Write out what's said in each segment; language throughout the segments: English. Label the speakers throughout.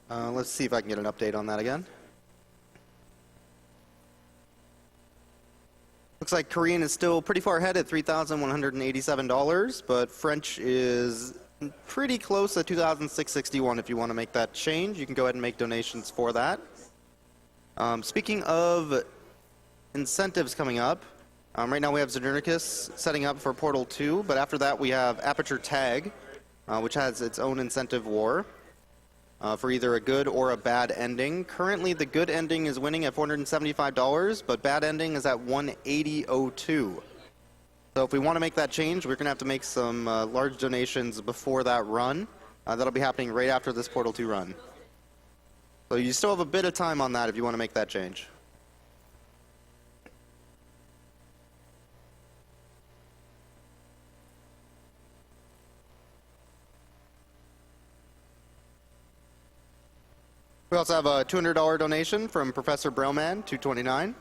Speaker 1: Let's see if I can get an update on that again. Looks like Korean is still pretty far ahead at $3,187, but French is pretty close at $2,661. If you want to make that change, you can go ahead and make donations for that. Speaking of incentives coming up, right now we have Znernicus setting up for Portal 2, but after that we have Aperture Tag, which has its own incentive war for either a good or a bad ending. Currently the good ending is winning at $475, but bad ending is at $180.02. So if we want to make that change, we're going to have to make some large donations before that run. That'll be happening right after this Portal 2 run. So you still have a bit of time on that if you want to make that change. We also have a $200 donation from Professor Broman, $229.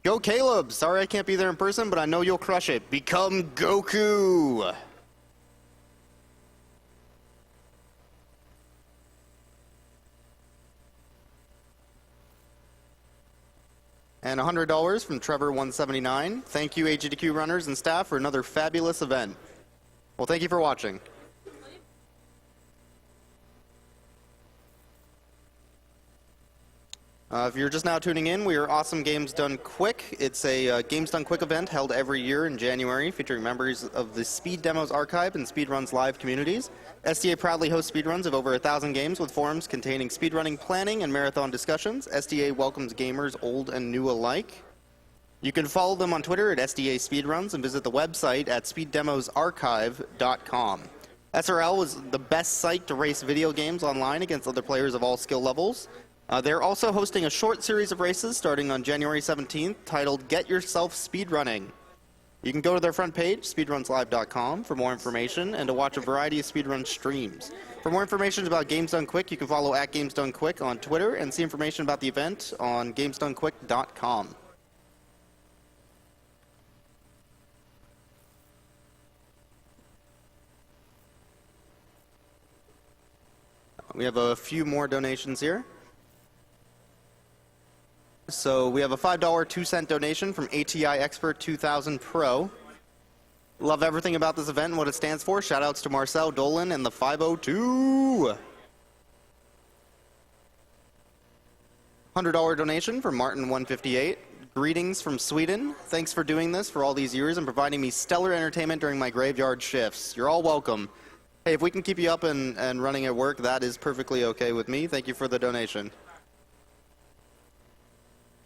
Speaker 1: Go Caleb! Sorry I can't be there in person, but I know you'll crush it. Become Goku! And $100 from Trevor179. Thank you, AGDQ runners and staff, for another fabulous event. Well, thank you for watching. If you're just now tuning in, we are Awesome Games Done Quick. It's a Games Done Quick event held every year in January, featuring members of the Speed Demos Archive and Speedrun's live communities. SDA proudly hosts speedruns of over 1,000 games with forums containing speedrunning planning and marathon discussions. SDA welcomes gamers old and new alike. You can follow them on Twitter at SDA Speedruns and visit the website at speeddemosarchive.com. SRL is the best site to race video games online against other players of all skill levels. They're also hosting a short series of races starting on January 17th titled Get Yourself Speedrunning. You can go to their front page, speedrunslive.com, for more information and to watch a variety of speedrun streams. For more information about Games Done Quick, you can follow at Games Done Quick on Twitter and see information about the event on gamesdonequick.com. We have a few more donations here. So we have a $5 2-cent donation from ATI Expert 2000 Pro. Love everything about this event and what it stands for. Shoutouts to Marcel Dolan and the 502. $100 donation from Martin 158. Greetings from Sweden. Thanks for doing this for all these years and providing me stellar entertainment during my graveyard shifts. You're all welcome. Hey, if we can keep you up and running at work, that is perfectly okay with me. Thank you for the donation.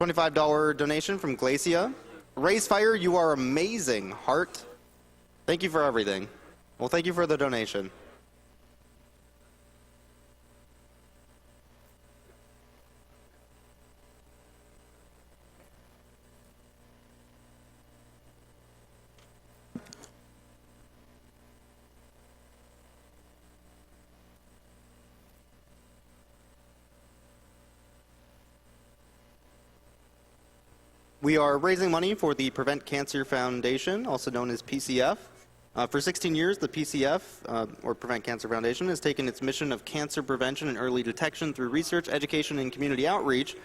Speaker 1: $25 donation from Glacia. Racefire, you are amazing. Heart, thank you for everything. Well, thank you for the donation. We are raising money for the Prevent Cancer Foundation, also known as PCF. For 16 years, the PCF, or Prevent Cancer Foundation, has taken its mission of cancer prevention and early detection through research, education, and community outreach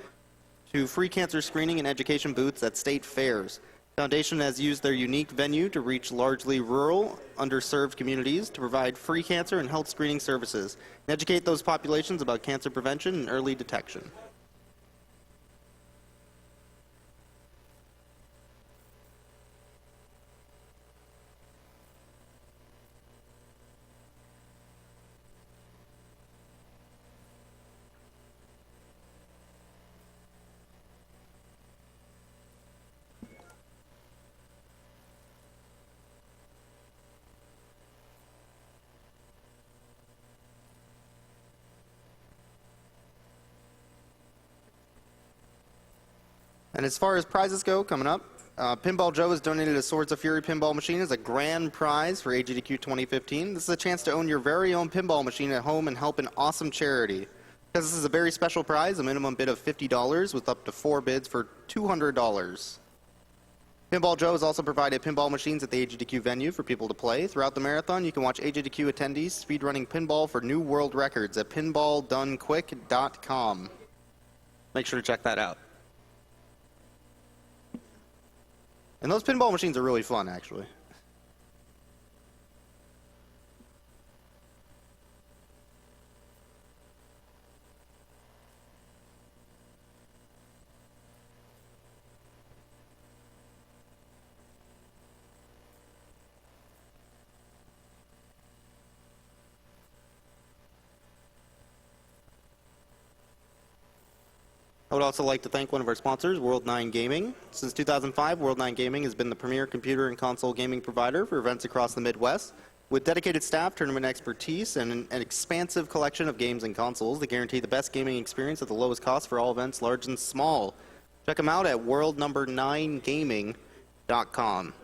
Speaker 1: to free cancer screening and education booths at state fairs. The foundation has used their unique venue to reach largely rural, underserved communities to provide free cancer and health screening services and educate those populations about cancer prevention and early detection. And as far as prizes go, coming up, Pinball Joe has donated a Swords of Fury pinball machine as a grand prize for AGDQ 2015. This is a chance to own your very own pinball machine at home and help an awesome charity. Because this is a very special prize, a minimum bid of $50 with up to 4 bids for $200. Pinball Joe has also provided pinball machines at the AGDQ venue for people to play. Throughout the marathon, you can watch AGDQ attendees speedrunning pinball for new world records at pinballdonequick.com. Make sure to check that out. And those pinball machines are really fun, actually. I would also like to thank one of our sponsors, World 9 Gaming. Since 2005, World 9 Gaming has been the premier computer and console gaming provider for events across the Midwest. With dedicated staff, tournament expertise, and an expansive collection of games and consoles, they guarantee the best gaming experience at the lowest cost for all events, large and small. Check them out at world9gaming.com.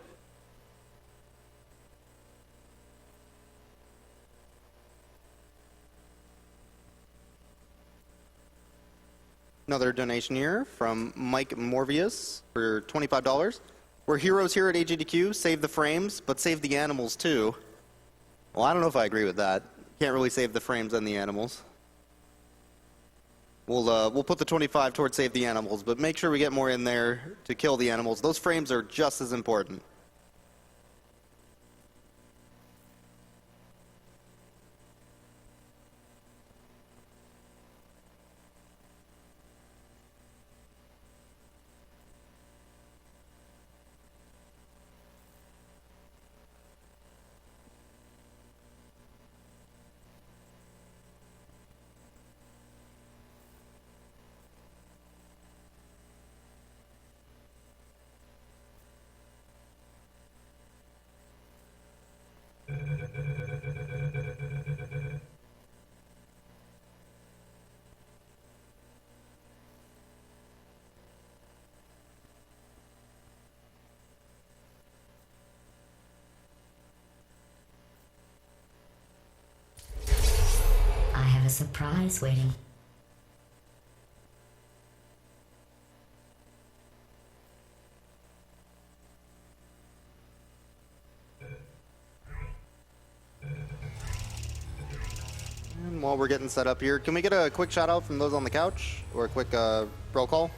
Speaker 1: Another donation here from Mike Morvius for $25. We're heroes here at AGDQ. Save the frames, but save the animals too. Well, I don't know if I agree with that. Can't really save the frames and the animals. We'll put the 25 towards save the animals, but make sure we get more in there to kill the animals. Those frames are just as important.
Speaker 2: I have a surprise waiting.
Speaker 1: And while we're getting set up here, can we get a quick shout out from those on the couch? Or a quick roll call?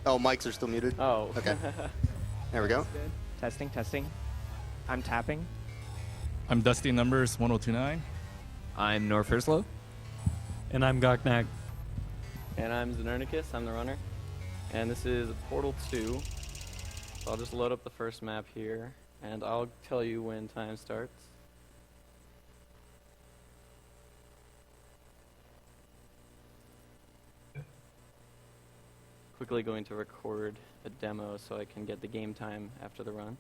Speaker 1: Oh, mics are still muted?
Speaker 3: Oh.
Speaker 1: Okay. There we go.
Speaker 3: Good. Testing, testing. I'm tapping.
Speaker 4: I'm Dusty Numbers 1029.
Speaker 5: I'm Norfirslow.
Speaker 6: And I'm Goknak.
Speaker 3: And I'm Znernicus, I'm the runner. And this is Portal 2. So I'll just load up the first map here, and I'll tell you when time starts. Quickly going to record a demo so I can get the game time after the run.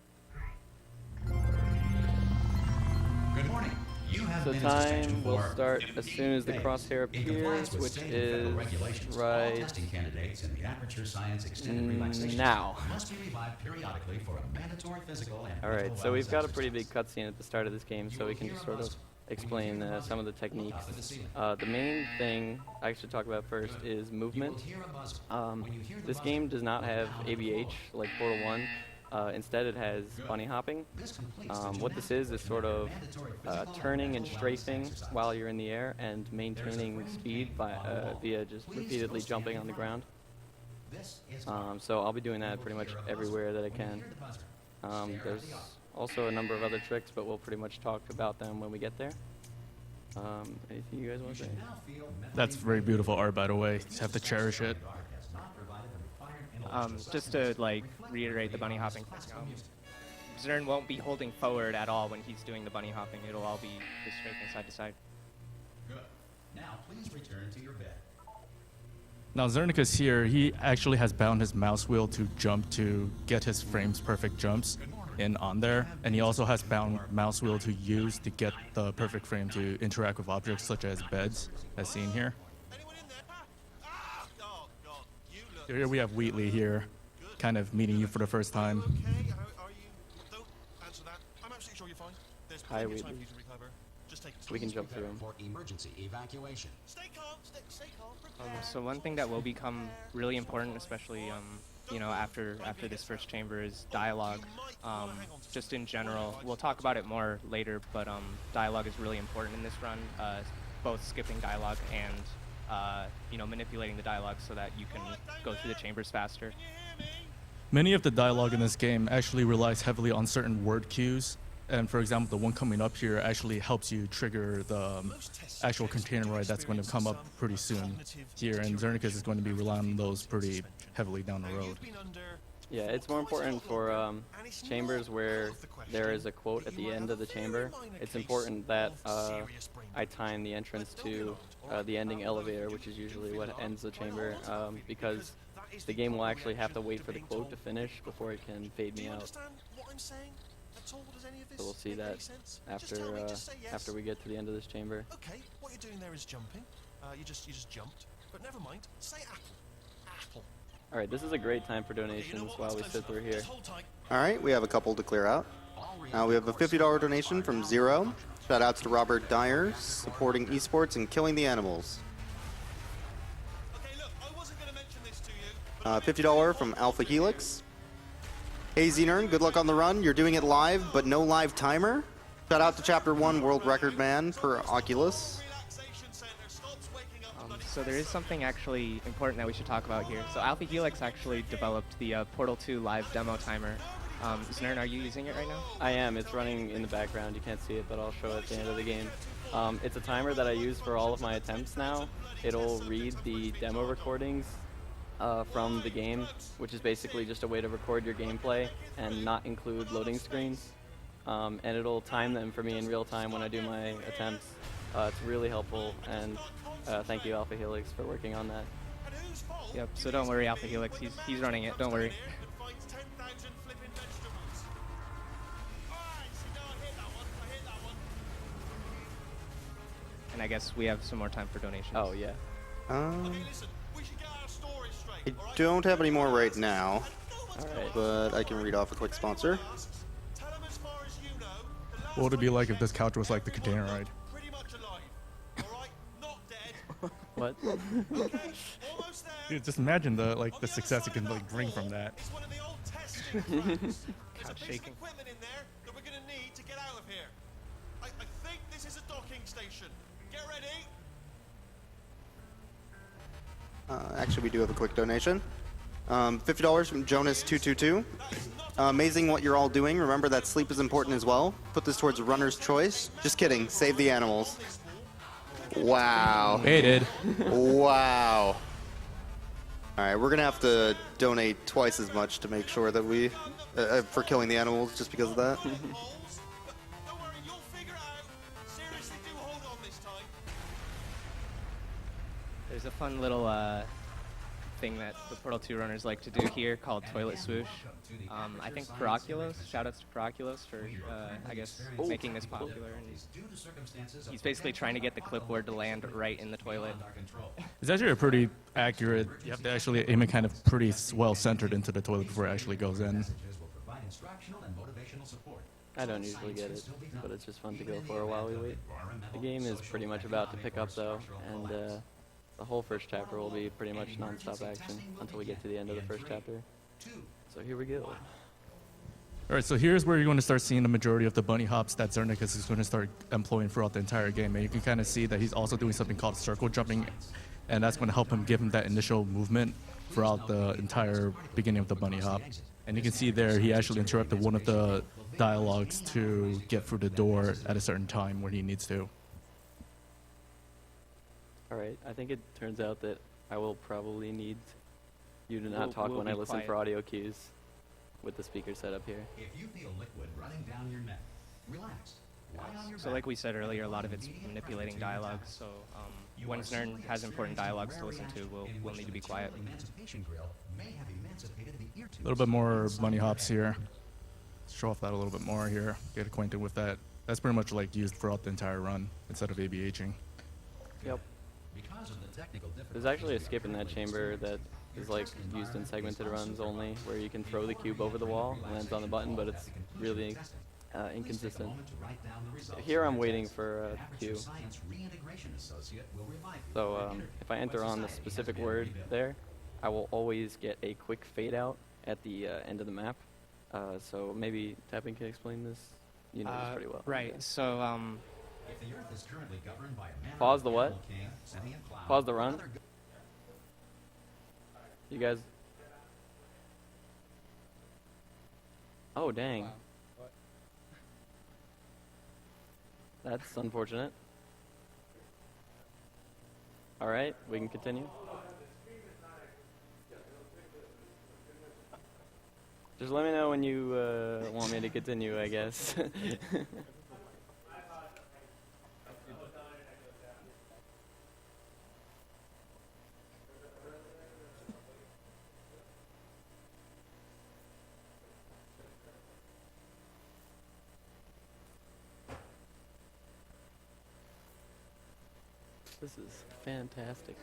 Speaker 7: Good morning. You have
Speaker 3: So
Speaker 7: minutes to schedule
Speaker 3: time will
Speaker 7: for
Speaker 3: start
Speaker 7: 50
Speaker 3: as soon as the
Speaker 7: days.
Speaker 3: crosshair
Speaker 7: In compliance
Speaker 3: appears,
Speaker 7: with
Speaker 3: which
Speaker 7: state and federal
Speaker 3: is
Speaker 7: regulations, all
Speaker 3: right
Speaker 7: testing candidates in the Aperture Science Extended Relaxation
Speaker 3: now.
Speaker 7: must be revived periodically for a mandatory physical and
Speaker 3: Alright,
Speaker 7: mental
Speaker 3: so we've
Speaker 7: wellness
Speaker 3: got a pretty big
Speaker 7: exercise.
Speaker 3: cutscene at the start of this game, so we can just sort of explain some of the techniques.
Speaker 7: Up at the ceiling.
Speaker 3: The main thing I should talk about first is
Speaker 7: You
Speaker 3: movement.
Speaker 7: will hear a buzzer. When you hear the
Speaker 3: This
Speaker 7: buzzer,
Speaker 3: game does not have ABH like Portal 1. Instead, it has bunny hopping.
Speaker 7: this completes the
Speaker 3: What this is sort of
Speaker 7: mandatory physical
Speaker 3: turning and
Speaker 7: mental wellness
Speaker 3: strafing
Speaker 7: exercise.
Speaker 3: while you're in the air and maintaining speed via just repeatedly jumping on the ground.
Speaker 7: This is
Speaker 3: So I'll be doing that pretty much everywhere that I can. There's also a number of other tricks, but we'll pretty much talk about them when we get there. Anything you guys want to say?
Speaker 4: That's very beautiful art, by the way. You have to cherish it.
Speaker 5: Just to reiterate the bunny hopping. Zern won't be holding forward at all when he's doing the bunny hopping. It'll all be just strafing side to side.
Speaker 7: Good. Now please return to your bed.
Speaker 4: Now, Znernicus here, he actually has bound his mouse wheel to jump to get his frames perfect jumps in on there. And he also has bound mouse wheel to use to get the perfect frame to interact with objects such as beds, as seen here. So here we have Wheatley here, kind of meeting you for the first time.
Speaker 8: Okay, how are you? Don't answer that. I'm absolutely sure you're fine. There's
Speaker 3: Hi,
Speaker 8: plenty of time
Speaker 3: Wheatley.
Speaker 8: for you to recover. Just take it
Speaker 3: We can
Speaker 8: easy.
Speaker 3: jump through him.
Speaker 7: For emergency evacuation.
Speaker 8: Stay calm, stay calm.
Speaker 5: So one thing that will become really important, especially you know, after this first chamber, is dialogue. Just in general, we'll talk about it more later, but dialogue is really important in this run. Both skipping dialogue and you know, manipulating the dialogue so that you can go through the chambers faster.
Speaker 4: Many of the dialogue in this game actually relies heavily on certain word cues. And for example, the one coming up here actually helps you trigger the actual container raid that's going to come up pretty soon here. And Znernicus is going to be relying on those pretty heavily down the road.
Speaker 3: Yeah, it's more important for chambers where there is a quote at the end of the chamber. It's important that I time the entrance to the ending elevator, which is usually what ends the chamber, because the game will actually have to wait for the quote to finish before it can fade me out. So we'll see that after we get to the end of this chamber.
Speaker 8: Okay, what you're doing there is jumping. You just jumped. But never mind. Say apple. Apple.
Speaker 3: All right, this is a great time for donations while we sit through here.
Speaker 1: All right, we have a couple to clear out. We have a $50 donation from Zero. Shout outs to Robert Dyer, supporting esports and killing the animals.
Speaker 8: Okay, look, I wasn't going to mention this to you.
Speaker 1: $50 from Alpha Helix. Hey Znern, good luck on the run. You're doing it live, but no live timer. Shout out to Chapter 1 World Record Man per Oculus.
Speaker 5: So there is something actually important that we should talk about here. So Alpha Helix actually developed the Portal 2 live demo timer. Znern, are you using it right now?
Speaker 3: I am. It's running in the background. You can't see it, but I'll show it at the end of the game. It's a timer that I use for all of my attempts now. It'll read the demo recordings from the game, which is basically just a way to record your gameplay and not include loading screens. And it'll time them for me in real time when I do my attempts. It's really helpful, and thank you, Alpha Helix, for working on that.
Speaker 5: Yep, so don't worry, Alpha Helix, he's running it, don't worry. And I guess we have some more time for donations.
Speaker 3: Oh, yeah.
Speaker 1: I don't have any more right now,
Speaker 3: Alright.
Speaker 1: but I can read off a quick sponsor.
Speaker 4: What would it be like if this couch was like the container ride?
Speaker 3: What?
Speaker 4: Dude, just imagine the success you can like bring from that.
Speaker 5: Couch shaking.
Speaker 8: Equipment in there that we're going to need to get out of here. I think this is a docking station. Get ready.
Speaker 1: Actually, we do have a quick donation. $50 from Jonas222. Amazing what you're all doing. Remember that sleep is important as well. Put this towards a runner's choice. Just kidding. Save the animals. Wow.
Speaker 4: Baited.
Speaker 1: Wow. All right, we're going to have to donate twice as much to make sure that we, for killing the animals just because of that.
Speaker 8: Don't worry, you'll figure it out. Seriously, do hold on this time.
Speaker 5: There's a fun little thing that the Portal 2 runners like to do here called Toilet Swoosh. I think Paraculos, shoutouts to Paraculos for, I guess, making this popular. And he's basically trying to get the clipboard to land right in the toilet.
Speaker 4: It's actually a pretty accurate. You have to actually aim it kind of pretty well centered into the toilet before it actually goes in.
Speaker 3: I don't usually get it, but it's just fun to go for while we wait. The game is pretty much about to pick up though, and the whole first chapter will be pretty much non-stop action until we get to the end of the first chapter. So here we go.
Speaker 4: All right, so here's where you're going to start seeing the majority of the bunny hops that Znernicus is going to start employing throughout the entire game. And you can kind of see that he's also doing something called circle jumping, and that's going to help him give him that initial movement throughout the entire beginning of the bunny hop. And you can see there he actually interrupted one of the dialogues to get through the door at a certain time when he needs to.
Speaker 3: Alright, I think it turns out that I will probably need you to not talk
Speaker 5: we'll
Speaker 3: when I
Speaker 5: be
Speaker 3: listen
Speaker 5: quiet.
Speaker 3: for audio cues with the speaker set up here.
Speaker 7: If you feel liquid running down your neck, relax. Lie on your
Speaker 5: So
Speaker 7: back.
Speaker 5: like we said earlier, a lot of it's manipulating dialogue, so when Znern has important dialogues to listen to, we'll need to be quiet.
Speaker 7: Emancipation grill may have emancipated the ear
Speaker 4: A little bit more bunny hops here. Show off that a little bit more here. Get acquainted with that. That's pretty much like used throughout the entire run instead of ABHing.
Speaker 3: Yep.
Speaker 7: Because of the technical
Speaker 3: There's actually a skip in that chamber that is like used in segmented runs only, where you can throw the cube over the wall and lands on the button, but it's really inconsistent.
Speaker 7: moment to write down the results
Speaker 3: Here
Speaker 7: of
Speaker 3: I'm
Speaker 7: your
Speaker 3: waiting
Speaker 7: test.
Speaker 3: for
Speaker 7: An
Speaker 3: a
Speaker 7: aperture
Speaker 3: cue.
Speaker 7: science reintegration associate will revive you
Speaker 3: So
Speaker 7: for an interview
Speaker 3: if I enter
Speaker 7: where
Speaker 3: on the
Speaker 7: society has
Speaker 3: specific
Speaker 7: been
Speaker 3: word
Speaker 7: rebuilt.
Speaker 3: there, I will always get a quick fade out at the end of the map. So maybe Tapping can explain this. You know this pretty well.
Speaker 5: Right. So
Speaker 7: If the Earth is currently governed by a man
Speaker 3: Pause the what?
Speaker 7: king, sentient cloud,
Speaker 3: Pause the
Speaker 7: or
Speaker 3: run.
Speaker 7: other
Speaker 3: You guys. Oh dang. That's unfortunate. All right, we can continue. Just let me know when you want me to continue, I guess. This is fantastic.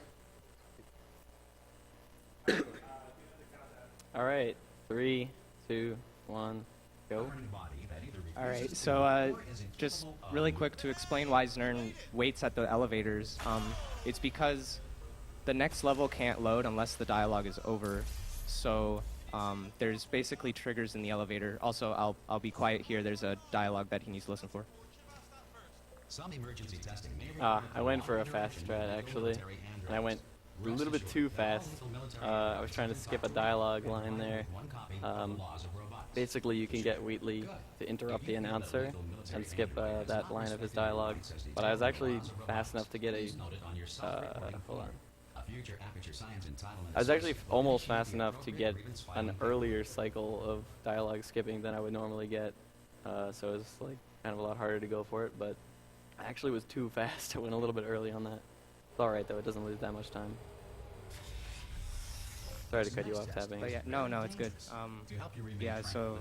Speaker 3: All right, 3, 2, 1, go.
Speaker 7: governing body that either
Speaker 5: all right.
Speaker 7: refuses to
Speaker 5: So
Speaker 7: or is
Speaker 5: just
Speaker 7: incapable
Speaker 5: really
Speaker 7: of-
Speaker 5: quick to explain why Znern waits at the elevators. It's because the next level can't load unless the dialogue is over. So there's basically triggers in the elevator. Also, I'll be quiet here. There's a dialogue that he needs to listen for.
Speaker 7: Some emergency testing may
Speaker 3: I
Speaker 7: require
Speaker 3: went for a
Speaker 7: cooperative
Speaker 3: fast
Speaker 7: direction
Speaker 3: strat
Speaker 7: from
Speaker 3: actually,
Speaker 7: military
Speaker 3: and I went a little bit too fast. I was trying to skip a dialogue line there. Basically, you can get Wheatley to interrupt the announcer and skip that line of his dialogue. But I was actually fast enough to get a. Hold on. I was actually almost fast enough to get an earlier cycle of dialogue skipping than I would normally get. So it was like kind of a lot harder to go for it, but I actually was too fast. I went a little bit early on that. It's alright though, it doesn't lose that much time. Sorry to cut you off, Tapping.
Speaker 5: But yeah, no, it's good. Yeah, so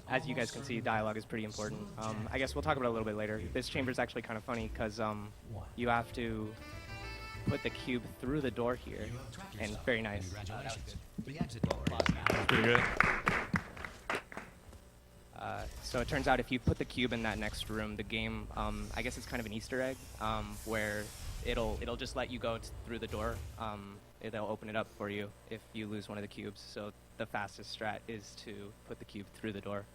Speaker 5: as you guys can see, dialogue is pretty important. I guess we'll talk about it a little bit later. This chamber is actually kind of funny because you have to put the cube through the door here, and very nice.
Speaker 7: The exit door is now
Speaker 4: Pretty good.
Speaker 5: So it turns out if you put the cube in that next room, the game, I guess it's kind of an Easter egg, where it'll just let you go through the door. They'll open it up for you if you lose one of the cubes. So the fastest strat is to put the cube through the door.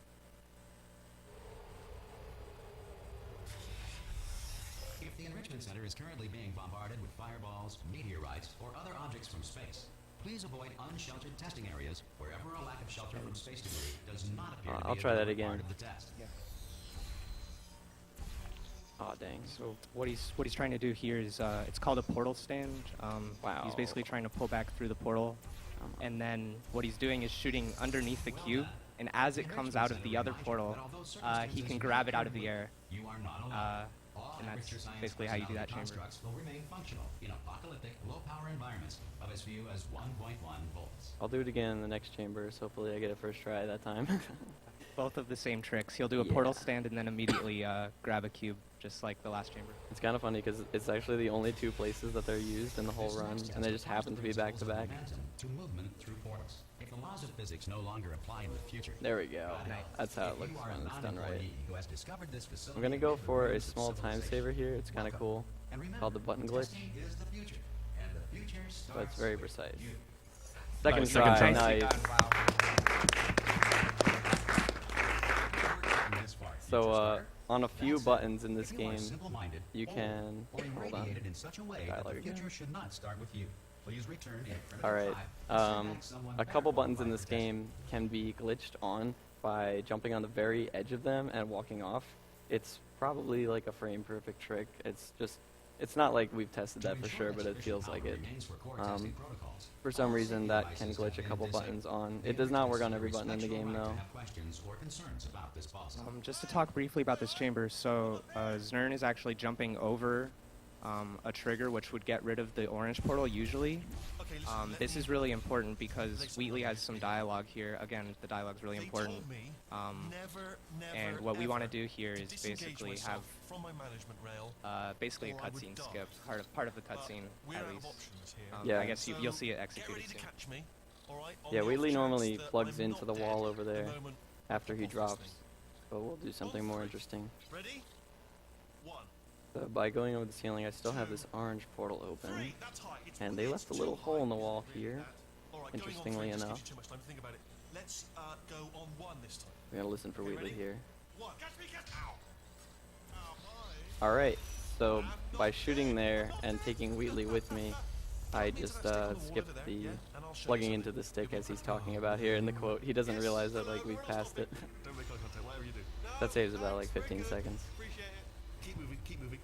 Speaker 7: If the enrichment center is currently being bombarded with fireballs, meteorites, or other objects from space, please avoid unsheltered testing areas wherever a lack of shelter from space debris does not appear to be
Speaker 3: I'll try
Speaker 7: a
Speaker 3: that
Speaker 7: valid part
Speaker 3: again.
Speaker 7: of the test.
Speaker 3: Oh dang.
Speaker 5: So what he's trying to do here is it's called a portal stand.
Speaker 3: Wow.
Speaker 5: He's basically trying to pull back through the portal, and then what he's doing is shooting underneath the cube. And as it comes out of the other portal, he can grab it out of the air.
Speaker 7: You are not alone. All
Speaker 5: and that's
Speaker 7: aperture science
Speaker 5: basically how you do that chamber.
Speaker 7: constructs will remain functional in apocalyptic low-power environments of as few as 1.1 volts.
Speaker 3: I'll do it again in the next chamber, so hopefully I get it first try that time.
Speaker 5: Both of the same tricks. He'll do a
Speaker 3: Yeah.
Speaker 5: portal stand and then immediately grab a cube, just like the last chamber.
Speaker 3: It's kind of funny because it's actually the only two places that they're used in the whole
Speaker 7: This
Speaker 3: run,
Speaker 7: next
Speaker 3: and they
Speaker 7: test
Speaker 3: just happen to be
Speaker 7: applies
Speaker 3: back to
Speaker 7: the
Speaker 3: back.
Speaker 7: principles of momentum to movement through portals. If the laws of physics no longer apply in the future,
Speaker 3: There we go.
Speaker 7: Nice.
Speaker 3: That's how it
Speaker 7: if
Speaker 3: looks
Speaker 7: you are
Speaker 3: when
Speaker 7: a
Speaker 3: it's done right.
Speaker 7: non-employee who has discovered this facility
Speaker 3: I'm gonna go
Speaker 7: in the
Speaker 3: for a
Speaker 7: ruins of
Speaker 3: small time
Speaker 7: civilization,
Speaker 3: saver here. It's kind of
Speaker 7: welcome.
Speaker 3: cool.
Speaker 7: And remember,
Speaker 3: Called the button glitch,
Speaker 7: testing is the future, and the future
Speaker 3: but it's
Speaker 7: starts
Speaker 3: very
Speaker 7: with
Speaker 3: precise.
Speaker 7: you.
Speaker 3: Second
Speaker 4: Nice,
Speaker 3: try,
Speaker 4: second
Speaker 3: nice.
Speaker 7: This far,
Speaker 3: So
Speaker 7: future starter.
Speaker 3: on a few
Speaker 7: That said,
Speaker 3: buttons in this
Speaker 7: if you are
Speaker 3: game,
Speaker 7: simple-minded,
Speaker 3: you
Speaker 7: old,
Speaker 3: can
Speaker 7: or
Speaker 3: hold on.
Speaker 7: irradiated in such a way that
Speaker 3: Dialogue
Speaker 7: the
Speaker 3: again.
Speaker 7: future should not start with you. Please return to primitive
Speaker 3: All right.
Speaker 7: 5 and send back someone
Speaker 3: A
Speaker 7: better
Speaker 3: couple buttons in
Speaker 7: qualified
Speaker 3: this
Speaker 7: for testing.
Speaker 3: game can be glitched on by jumping on the very edge of them and walking off. It's probably like a frame perfect trick. It's not like we've tested
Speaker 7: To
Speaker 3: that for
Speaker 7: ensure
Speaker 3: sure, but it
Speaker 7: sufficient
Speaker 3: feels
Speaker 7: power
Speaker 3: like it.
Speaker 7: remains for core
Speaker 3: Um,
Speaker 7: testing protocols,
Speaker 3: For some
Speaker 7: all
Speaker 3: reason,
Speaker 7: safety
Speaker 3: that can
Speaker 7: devices
Speaker 3: glitch a
Speaker 7: have
Speaker 3: couple
Speaker 7: been
Speaker 3: buttons
Speaker 7: disabled.
Speaker 3: on.
Speaker 7: May
Speaker 3: It does not work on
Speaker 7: consider
Speaker 3: every button in the
Speaker 7: respect your
Speaker 3: game
Speaker 7: right to
Speaker 3: though.
Speaker 7: have questions or concerns about this boss.
Speaker 5: Just to talk briefly about this chamber, so Znern is actually jumping over a trigger which would get rid of the orange portal usually.
Speaker 8: Okay, listen,
Speaker 5: This is really important because Wheatley has some dialogue here. Again, the dialogue's really
Speaker 8: they
Speaker 5: important.
Speaker 8: told me never,
Speaker 5: And what we want to
Speaker 8: ever
Speaker 5: do here
Speaker 8: to
Speaker 5: is
Speaker 8: disengage
Speaker 5: basically
Speaker 8: myself
Speaker 5: have
Speaker 8: from my management rail.
Speaker 5: basically a
Speaker 8: or I would
Speaker 5: cutscene
Speaker 8: die.
Speaker 5: skip, part of the
Speaker 8: But
Speaker 5: cutscene
Speaker 8: we're
Speaker 5: at
Speaker 8: out of
Speaker 5: least.
Speaker 8: options here.
Speaker 3: Yeah.
Speaker 5: I guess you'll
Speaker 8: So
Speaker 5: see it
Speaker 8: get
Speaker 5: executed
Speaker 8: ready to
Speaker 5: soon.
Speaker 8: catch me, all right? On
Speaker 3: Yeah,
Speaker 8: the
Speaker 3: Wheatley
Speaker 8: off chance
Speaker 3: normally
Speaker 8: that
Speaker 3: plugs
Speaker 8: I'm
Speaker 3: into
Speaker 8: not
Speaker 3: the wall
Speaker 8: dead
Speaker 3: over
Speaker 8: the
Speaker 3: there
Speaker 8: moment
Speaker 3: after he
Speaker 8: I pop off this
Speaker 3: drops.
Speaker 8: thing.
Speaker 3: but we'll do something more interesting.
Speaker 8: Ready? 1.
Speaker 3: So by going over the ceiling, I still have this orange portal open,
Speaker 8: 3. That's high.
Speaker 3: and they left a little hole in the wall here.
Speaker 8: All right,
Speaker 3: Interestingly
Speaker 8: going on 3
Speaker 3: enough.
Speaker 8: gives you too much time to think about it. Let's go on 1 this time.
Speaker 3: We gotta listen for Wheatley
Speaker 8: ready?
Speaker 3: here.
Speaker 8: 1. Catch me, catch. Ow. Ow, hi.
Speaker 3: All right, so by shooting there and taking Wheatley with me, I just skipped the plugging into the stick as he's talking about here in the quote. He doesn't realize that like we've passed it.
Speaker 8: Don't make eye contact, whatever you do.
Speaker 3: That saves about like 15 seconds.
Speaker 8: Appreciate it. Keep moving, keep moving.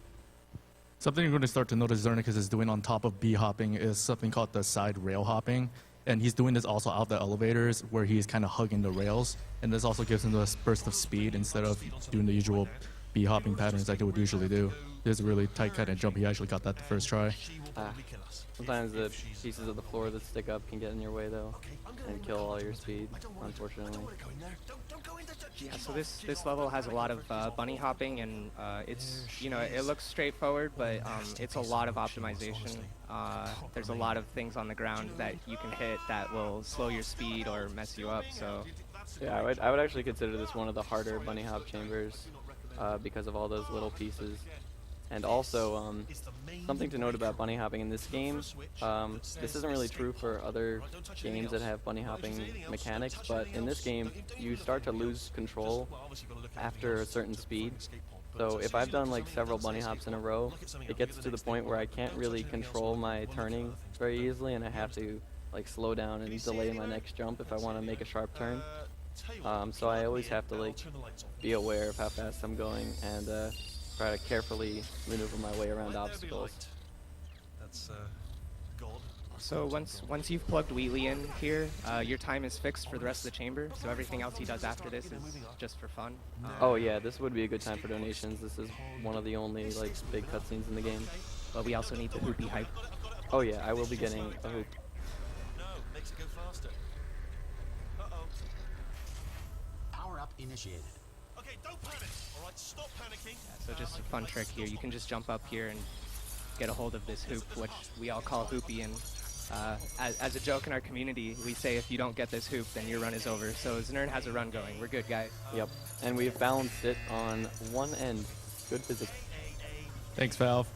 Speaker 4: Something you're going to start to notice Znernicus is doing on top of B hopping is something called the side rail hopping. And he's doing this also out the elevators where he's kind of hugging the rails. And this also gives him a burst of speed instead of doing the usual B hopping patterns like he would usually do. There's a really tight kind of jump. He actually got that the first try.
Speaker 3: Sometimes the pieces of the floor that stick up can get in your way though, and kill all your speed, unfortunately.
Speaker 5: Yeah, so this level has a lot of bunny hopping, and it's, you know, it looks straightforward, but it's a lot of optimization. There's a lot of things on the ground that you can hit that will slow your speed or mess you up. So
Speaker 3: Yeah, I would actually consider this one of the harder bunny hop chambers because of all those little pieces. And also, something to note about bunny hopping in this game, this isn't really true for other games that have bunny hopping mechanics, but in this game, you start to lose control after a certain speed. So if I've done like several bunny hops in a row, it gets to the point where I can't really control my turning very easily, and I have to like slow down and delay my next jump if I want to make a sharp turn. So I always have to like be aware of how fast I'm going and try to carefully maneuver my way around obstacles.
Speaker 8: That's gold.
Speaker 5: So once you've plugged Wheatley in here, your time is fixed for the rest of the chamber. So everything else he does after this is just for fun.
Speaker 3: Oh yeah, this would be a good time for donations. This is one of the only like big cutscenes in the game.
Speaker 5: But we also need the hoopy hype.
Speaker 3: Oh yeah, I will be getting a hoop.
Speaker 8: No, makes it go faster. Uh-oh.
Speaker 7: Power up initiated.
Speaker 8: Okay, don't panic. All right, stop panicking.
Speaker 5: So just a fun trick here. You can just jump up here and get a hold of this hoop, which we all call hoopy. And as a joke in our community, we say if you don't get this hoop, then your run is over. So Znern has a run going. We're good, guys.
Speaker 3: Yep, and we've balanced it on one end. Good physics.
Speaker 4: Thanks, Valve.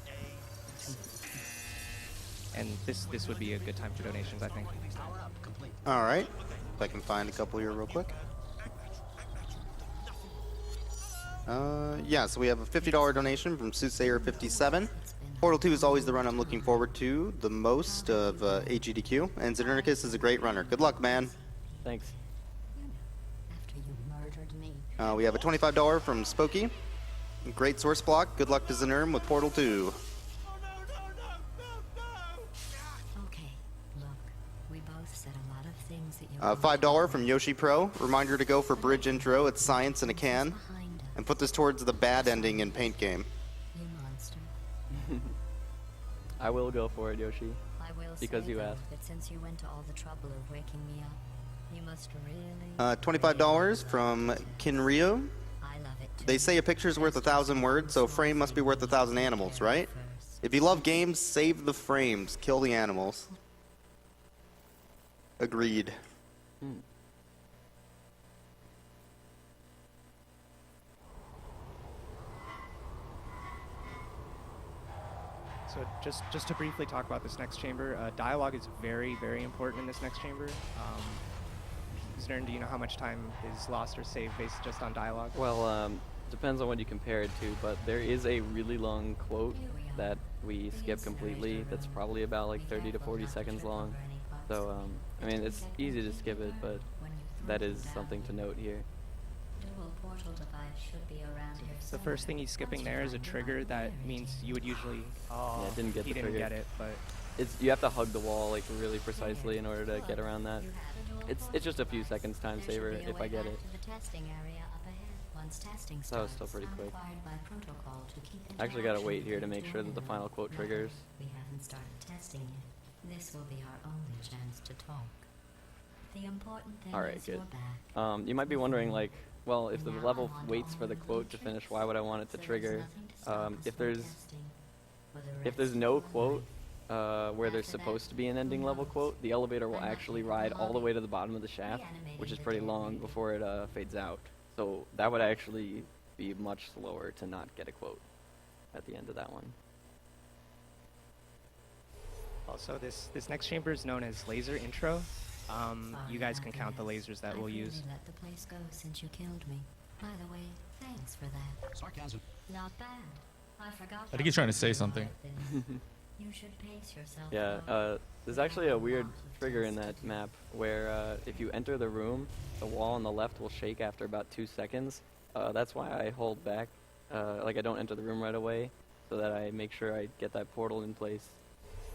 Speaker 5: And this would be a good time for donations, I think.
Speaker 7: Power up complete.
Speaker 1: All right. If I can find a couple here real quick. Yeah, so we have a $50 donation from Soothsayer57. Portal 2 is always the run I'm looking forward to the most of AGDQ, and Znernicus is a great runner. Good luck, man.
Speaker 3: Thanks.
Speaker 2: After you murdered me.
Speaker 1: We have a $25 from Spokey. Great source block. Good luck to Znern with Portal 2.
Speaker 2: Okay, look, we both said a lot of things that you
Speaker 1: $5 from Yoshi Pro. Reminder to go for bridge intro. It's science in a can.
Speaker 2: behind us,
Speaker 1: And put this towards the bad ending in Paint Game.
Speaker 2: you monster.
Speaker 3: I will go for it, Yoshi.
Speaker 2: I will
Speaker 3: Because
Speaker 2: say,
Speaker 3: you
Speaker 2: though,
Speaker 3: asked.
Speaker 2: that since you went to all the trouble of waking me up, you must really...
Speaker 1: $25 from Kinryo.
Speaker 2: I love it too.
Speaker 1: They say a picture's worth 1,000 words, so a frame must be worth 1,000 animals, right?
Speaker 2: First.
Speaker 1: If you love games, save the frames, kill the animals. Agreed.
Speaker 5: So just to briefly talk about this next chamber, dialogue is very, very important in this next chamber. Znern, do you know how much time is lost or saved based just on dialogue?
Speaker 3: Well, depends on what you compare it to, but there is a really long quote that we skip completely that's probably about like 30 to 40 seconds long. So, I mean, it's easy to skip it, but that is something to note here.
Speaker 2: Dual portal device should be around here
Speaker 5: The first thing he's skipping there is a trigger that means you would usually... Oh,
Speaker 3: Yeah, didn't get
Speaker 5: he
Speaker 3: the
Speaker 5: didn't
Speaker 3: trigger.
Speaker 5: get it, but...
Speaker 3: You have to hug the wall like really precisely in order to get around that. It's just a few seconds time saver if I get it.
Speaker 2: That
Speaker 3: was still pretty quick. I actually gotta wait here to make sure that the final quote triggers.
Speaker 2: We haven't started testing yet. This will be our only chance to talk. The important thing
Speaker 3: All right,
Speaker 2: is
Speaker 3: good.
Speaker 2: you're back.
Speaker 3: You might be wondering like, well, if the level waits for the quote to finish, why would I want it to trigger? If there's no quote where there's supposed to be an ending level quote, the elevator will actually ride all the way to the bottom of the shaft, which is pretty long before it fades out. So that would actually be much slower to not get a quote at the end of that one.
Speaker 5: Also, this next chamber is known as laser intro. You guys can count the lasers that
Speaker 2: I've
Speaker 5: we'll
Speaker 2: really
Speaker 5: use.
Speaker 2: let the place go since you killed me. By the way, thanks for that.
Speaker 7: Sarcasm.
Speaker 2: Not bad. I forgot.
Speaker 4: I think he's trying to say something.
Speaker 2: You should pace yourself.
Speaker 3: Yeah,
Speaker 2: though.
Speaker 3: there's actually a weird trigger in that map where if you enter the room, the wall on the left will shake after about 2 seconds. That's why I hold back, like I don't enter the room right away, so that I make sure I get that portal in place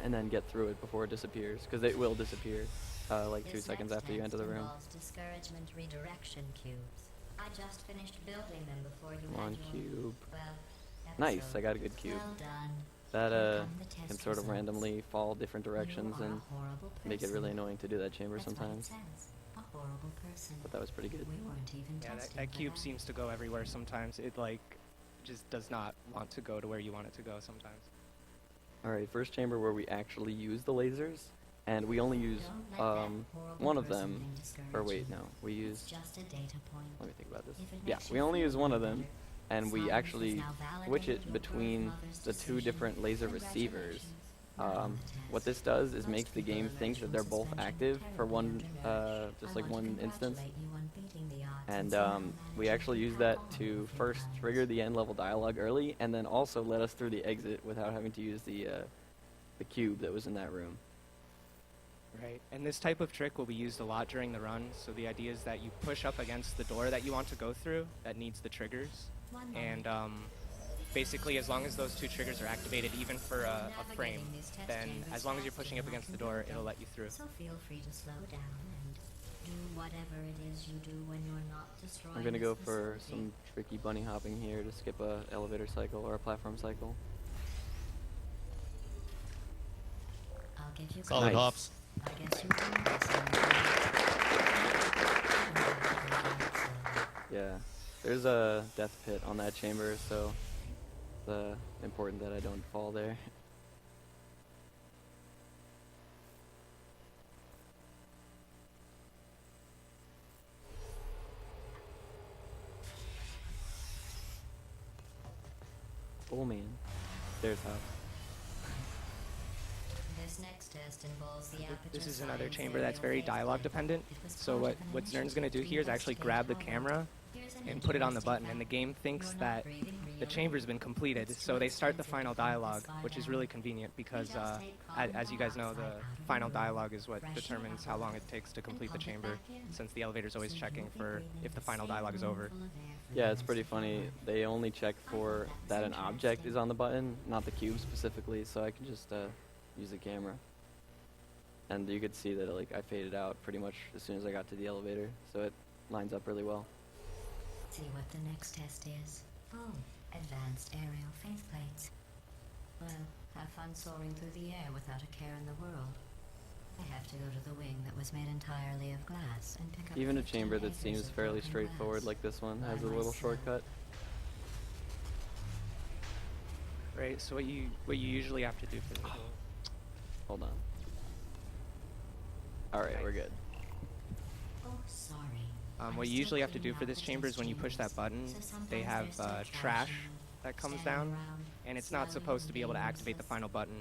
Speaker 3: and then get through it before it disappears, because it will disappear like 2
Speaker 2: This
Speaker 3: seconds
Speaker 2: next
Speaker 3: after you
Speaker 2: test
Speaker 3: enter the room.
Speaker 2: involves discouragement redirection cubes. I just finished building them before you
Speaker 3: Come on,
Speaker 2: had your
Speaker 3: cube.
Speaker 2: 12
Speaker 3: Nice,
Speaker 2: episodes.
Speaker 3: I got a good cube.
Speaker 2: Well done.
Speaker 3: That
Speaker 2: Here come the test
Speaker 3: can sort of
Speaker 2: results.
Speaker 3: randomly fall different directions
Speaker 2: You are
Speaker 3: and
Speaker 2: a horrible
Speaker 3: make it really
Speaker 2: person.
Speaker 3: annoying to do that chamber
Speaker 2: That's what it
Speaker 3: sometimes.
Speaker 2: says. A horrible person.
Speaker 3: But that was pretty good.
Speaker 2: We weren't even
Speaker 5: Yeah,
Speaker 2: testing
Speaker 5: that
Speaker 2: for
Speaker 5: cube
Speaker 2: that.
Speaker 5: seems to go everywhere sometimes. It like just does not want to go to where you want it to go sometimes.
Speaker 3: Alright, first chamber where we actually use the lasers, and we only use
Speaker 2: Don't let that horrible
Speaker 3: one of
Speaker 2: person
Speaker 3: them.
Speaker 2: thing discourage
Speaker 3: Or wait,
Speaker 2: you.
Speaker 3: no, we
Speaker 2: It's
Speaker 3: use.
Speaker 2: just a data point.
Speaker 3: Let me think about this.
Speaker 2: If it
Speaker 3: Yeah,
Speaker 2: makes
Speaker 3: we
Speaker 2: you
Speaker 3: only
Speaker 2: feel
Speaker 3: use one of
Speaker 2: any
Speaker 3: them,
Speaker 2: better,
Speaker 3: and we
Speaker 2: science
Speaker 3: actually
Speaker 2: has now
Speaker 3: switch
Speaker 2: validated
Speaker 3: it
Speaker 2: your
Speaker 3: between
Speaker 2: grandmother's
Speaker 3: the 2
Speaker 2: decision.
Speaker 3: different laser receivers.
Speaker 2: Congratulations. You're on the
Speaker 3: What
Speaker 2: test.
Speaker 3: this does is
Speaker 2: Most
Speaker 3: makes the
Speaker 2: people
Speaker 3: game
Speaker 2: emerge
Speaker 3: think that
Speaker 2: from
Speaker 3: they're both
Speaker 2: suspension
Speaker 3: active for
Speaker 2: terribly
Speaker 3: one,
Speaker 2: undernourished.
Speaker 3: just
Speaker 2: I
Speaker 3: like
Speaker 2: want to
Speaker 3: one instance.
Speaker 2: congratulate you on beating the odds
Speaker 3: And
Speaker 2: somehow
Speaker 3: we
Speaker 2: managing
Speaker 3: actually
Speaker 2: to
Speaker 3: use
Speaker 2: have
Speaker 3: that
Speaker 2: all
Speaker 3: to
Speaker 2: of your
Speaker 3: first
Speaker 2: plans.
Speaker 3: trigger the end level dialogue early, and then also let us through the exit without having to use the cube that was in that room.
Speaker 5: Right, and this type of trick will be used a lot during the run. So the idea is that you push up against the door that you want to go through that needs the triggers,
Speaker 2: One
Speaker 5: and
Speaker 2: moment.
Speaker 5: basically as long as those 2 triggers are activated, even for a frame,
Speaker 2: Navigating these test
Speaker 5: then
Speaker 2: chambers
Speaker 5: as long as you're
Speaker 2: faster
Speaker 5: pushing up
Speaker 2: than I
Speaker 5: against the
Speaker 2: can
Speaker 5: door,
Speaker 2: build
Speaker 5: it'll
Speaker 2: them.
Speaker 5: let you through.
Speaker 2: So feel free to slow down and do whatever it is you do when you're not destroying
Speaker 3: I'm gonna
Speaker 2: this
Speaker 3: go for
Speaker 2: facility.
Speaker 3: some tricky bunny hopping here to skip a elevator cycle or a platform cycle.
Speaker 2: I'll give you
Speaker 4: Solid
Speaker 3: Nice.
Speaker 4: hops.
Speaker 2: I guess you can listen.
Speaker 3: Yeah, there's a death pit on that chamber, so it's important that I don't fall there. Oh man, there's hops.
Speaker 2: This next test involves the aperture
Speaker 5: This is another
Speaker 2: science
Speaker 5: chamber that's very
Speaker 2: aerial
Speaker 5: dialogue
Speaker 2: phase
Speaker 5: dependent.
Speaker 2: It was
Speaker 5: So
Speaker 2: part of
Speaker 5: what
Speaker 2: an
Speaker 5: Znern's going to do
Speaker 2: initiative
Speaker 5: here is
Speaker 2: to
Speaker 5: actually
Speaker 2: investigate
Speaker 5: grab the
Speaker 2: how
Speaker 5: camera
Speaker 2: Here's an
Speaker 5: and put it on the
Speaker 2: interesting
Speaker 5: button, and the
Speaker 2: fact.
Speaker 5: game thinks
Speaker 2: You're
Speaker 5: that
Speaker 2: not breathing
Speaker 5: the
Speaker 2: real.
Speaker 5: chamber's been completed,
Speaker 2: It's
Speaker 5: so
Speaker 2: too
Speaker 5: they start the
Speaker 2: expensive
Speaker 5: final
Speaker 2: to keep this
Speaker 5: dialogue,
Speaker 2: slide
Speaker 5: which is
Speaker 2: down.
Speaker 5: really convenient because,
Speaker 2: just take
Speaker 5: as you guys know,
Speaker 2: carbon
Speaker 5: the
Speaker 2: monoxide out of
Speaker 5: final
Speaker 2: the room,
Speaker 5: dialogue is what
Speaker 2: freshen it
Speaker 5: determines
Speaker 2: up
Speaker 5: how
Speaker 2: a
Speaker 5: long
Speaker 2: bit,
Speaker 5: it takes to
Speaker 2: and
Speaker 5: complete the
Speaker 2: pump it
Speaker 5: chamber,
Speaker 2: back in.
Speaker 5: since the elevator's always
Speaker 2: So
Speaker 5: checking
Speaker 2: you'll be
Speaker 5: for
Speaker 2: breathing
Speaker 5: if the
Speaker 2: the
Speaker 5: final
Speaker 2: same
Speaker 5: dialogue is
Speaker 2: room
Speaker 5: over.
Speaker 2: full of air for
Speaker 3: Yeah,
Speaker 2: the
Speaker 3: it's pretty
Speaker 2: rest of your
Speaker 3: funny.
Speaker 2: life.
Speaker 3: They only check for that an object
Speaker 2: interesting.
Speaker 3: is on the button, not the cube specifically, so I can just use the camera. And you could see that like I faded out pretty much as soon as I got to the elevator, so it lines up really well.
Speaker 2: See what the next test is. Oh, advanced aerial faceplates. Well, have fun soaring through the air without a care in the world. I have to go to the wing that was made entirely of glass and pick up
Speaker 3: Even a
Speaker 2: 15
Speaker 3: chamber that
Speaker 2: acres
Speaker 3: seems
Speaker 2: of
Speaker 3: fairly
Speaker 2: broken
Speaker 3: straightforward
Speaker 2: glass.
Speaker 3: like this one
Speaker 2: By
Speaker 3: has a little
Speaker 2: myself.
Speaker 3: shortcut.
Speaker 5: Right. So what you usually have to do for the
Speaker 3: Hold on. Alright, we're good.
Speaker 2: Oh, sorry.
Speaker 5: what you usually have to do for this chamber is when you push that button, they have trash that comes down, and it's not supposed to be able to activate the final button.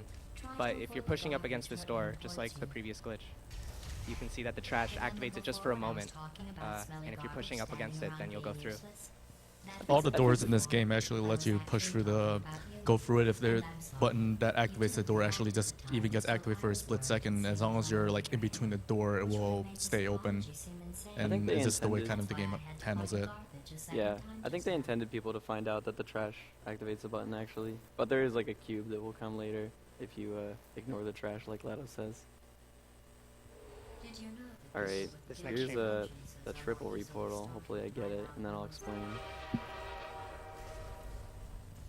Speaker 5: But if you're pushing up against this door, just like the previous glitch, you can see that the trash activates it just for a moment, and if you're pushing up against it, then you'll go through.
Speaker 4: All the doors in this game actually let you push through go through it if the button that activates the door actually just even gets activated for a split second. As long as you're like in between the door, it will stay open.
Speaker 3: think
Speaker 4: And
Speaker 3: they
Speaker 4: it's just the way
Speaker 3: intended-
Speaker 4: kind of the game handles it.
Speaker 3: Yeah, I think they intended people to find out that the trash activates the button actually. But there is like a cube that will come later if you ignore the trash like Lato says. Alright,
Speaker 5: This next
Speaker 3: here's
Speaker 5: chamber.
Speaker 3: the triple reportal. Hopefully I get it, and then I'll explain.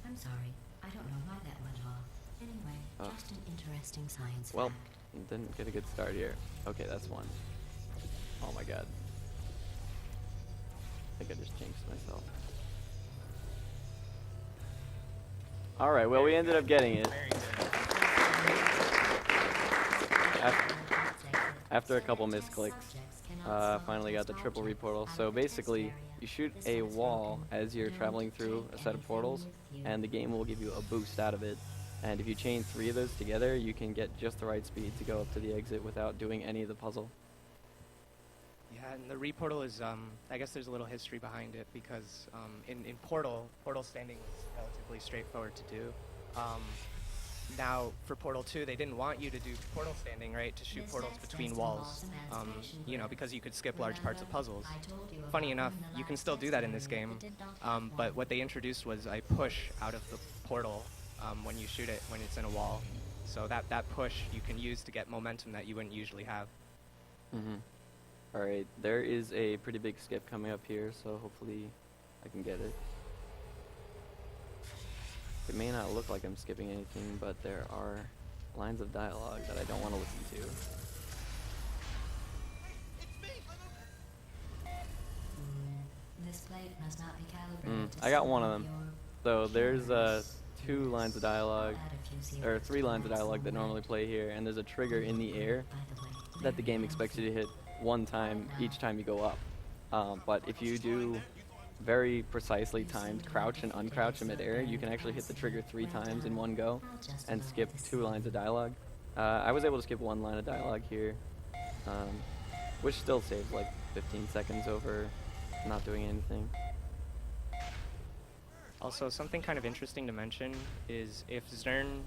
Speaker 2: I'm sorry. I don't know why that went off. Anyway,
Speaker 3: Oh.
Speaker 2: just an interesting science
Speaker 3: Well,
Speaker 2: fact.
Speaker 3: didn't get a good start here. Okay, that's one. Oh my god. I think I just jinxed myself. Alright, well we ended up getting it. After a couple misclicks. finally got the triple reportal. So basically, you shoot a wall as you're traveling through a set of portals, and the game will give you a boost out of it. And if you chain 3 of those together, you can get just the right speed to go up to the exit without doing any of the puzzle.
Speaker 5: Yeah, and the reportal is, I guess there's a little history behind it because in portal standing was relatively straightforward to do. Now, for Portal 2, they didn't want you to do portal standing, right, to shoot portals between walls, you know, because you could skip large parts of puzzles. Funny enough, you can still do that in this game, but what they introduced was a push out of the portal when you shoot it, when it's in a wall. So that push you can use to get momentum that you wouldn't usually have.
Speaker 3: Alright, there is a pretty big skip coming up here, so hopefully I can get it. It may not look like I'm skipping anything, but there are lines of dialogue that I don't want to listen to.
Speaker 2: This plate must not be calibrated to
Speaker 3: I got one of
Speaker 2: suit
Speaker 3: them.
Speaker 2: your
Speaker 3: So there's
Speaker 2: cameras.
Speaker 3: 2 lines of dialogue,
Speaker 2: Add a few
Speaker 3: or
Speaker 2: zeros
Speaker 3: 3
Speaker 2: to
Speaker 3: lines of
Speaker 2: the
Speaker 3: dialogue that
Speaker 2: maximum
Speaker 3: normally
Speaker 2: weight.
Speaker 3: play here, and there's a trigger in the air
Speaker 2: By the way,
Speaker 3: that the game
Speaker 2: very
Speaker 3: expects you to
Speaker 2: healthy.
Speaker 3: hit 1 time each time you go up. But if you do very precisely timed crouch and uncrouch in midair, you can actually hit the trigger 3 times in one go
Speaker 2: I'll just
Speaker 3: and
Speaker 2: load
Speaker 3: skip
Speaker 2: this
Speaker 3: 2 lines of dialogue. I was able to skip 1 line of dialogue here, which still saves like 15 seconds over not doing anything.
Speaker 5: Also, something kind of interesting to mention is if Znern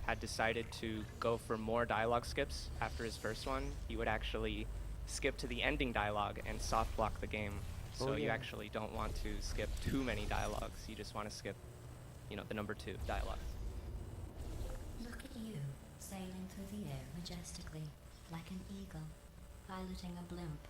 Speaker 5: had decided to go for more dialogue skips after his first one, he would actually skip to the ending dialogue and soft block the game. So you
Speaker 3: yeah.
Speaker 5: actually don't want to skip too many dialogues. You just want to skip, you know, the number 2 dialogue.
Speaker 2: Look at you, sailing through the air majestically, like an eagle, piloting a blimp.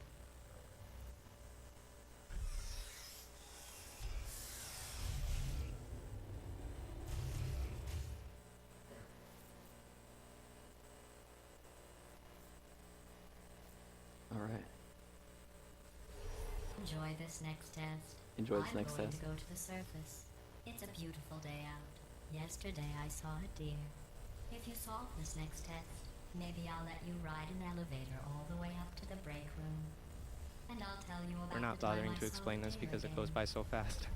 Speaker 3: Alright,
Speaker 2: Enjoy this next test.
Speaker 3: enjoy this
Speaker 2: I'm
Speaker 3: next
Speaker 2: going
Speaker 3: test.
Speaker 2: to go to the surface. It's a beautiful day out. Yesterday I saw a deer. If you solve this next test, maybe I'll let you ride an elevator all the way up to the break room. And I'll tell you about
Speaker 5: We're not
Speaker 2: the time
Speaker 5: bothering
Speaker 2: I
Speaker 5: to
Speaker 2: saw
Speaker 5: explain
Speaker 2: a
Speaker 5: this
Speaker 2: deer
Speaker 5: because it goes
Speaker 2: again.
Speaker 5: by so fast.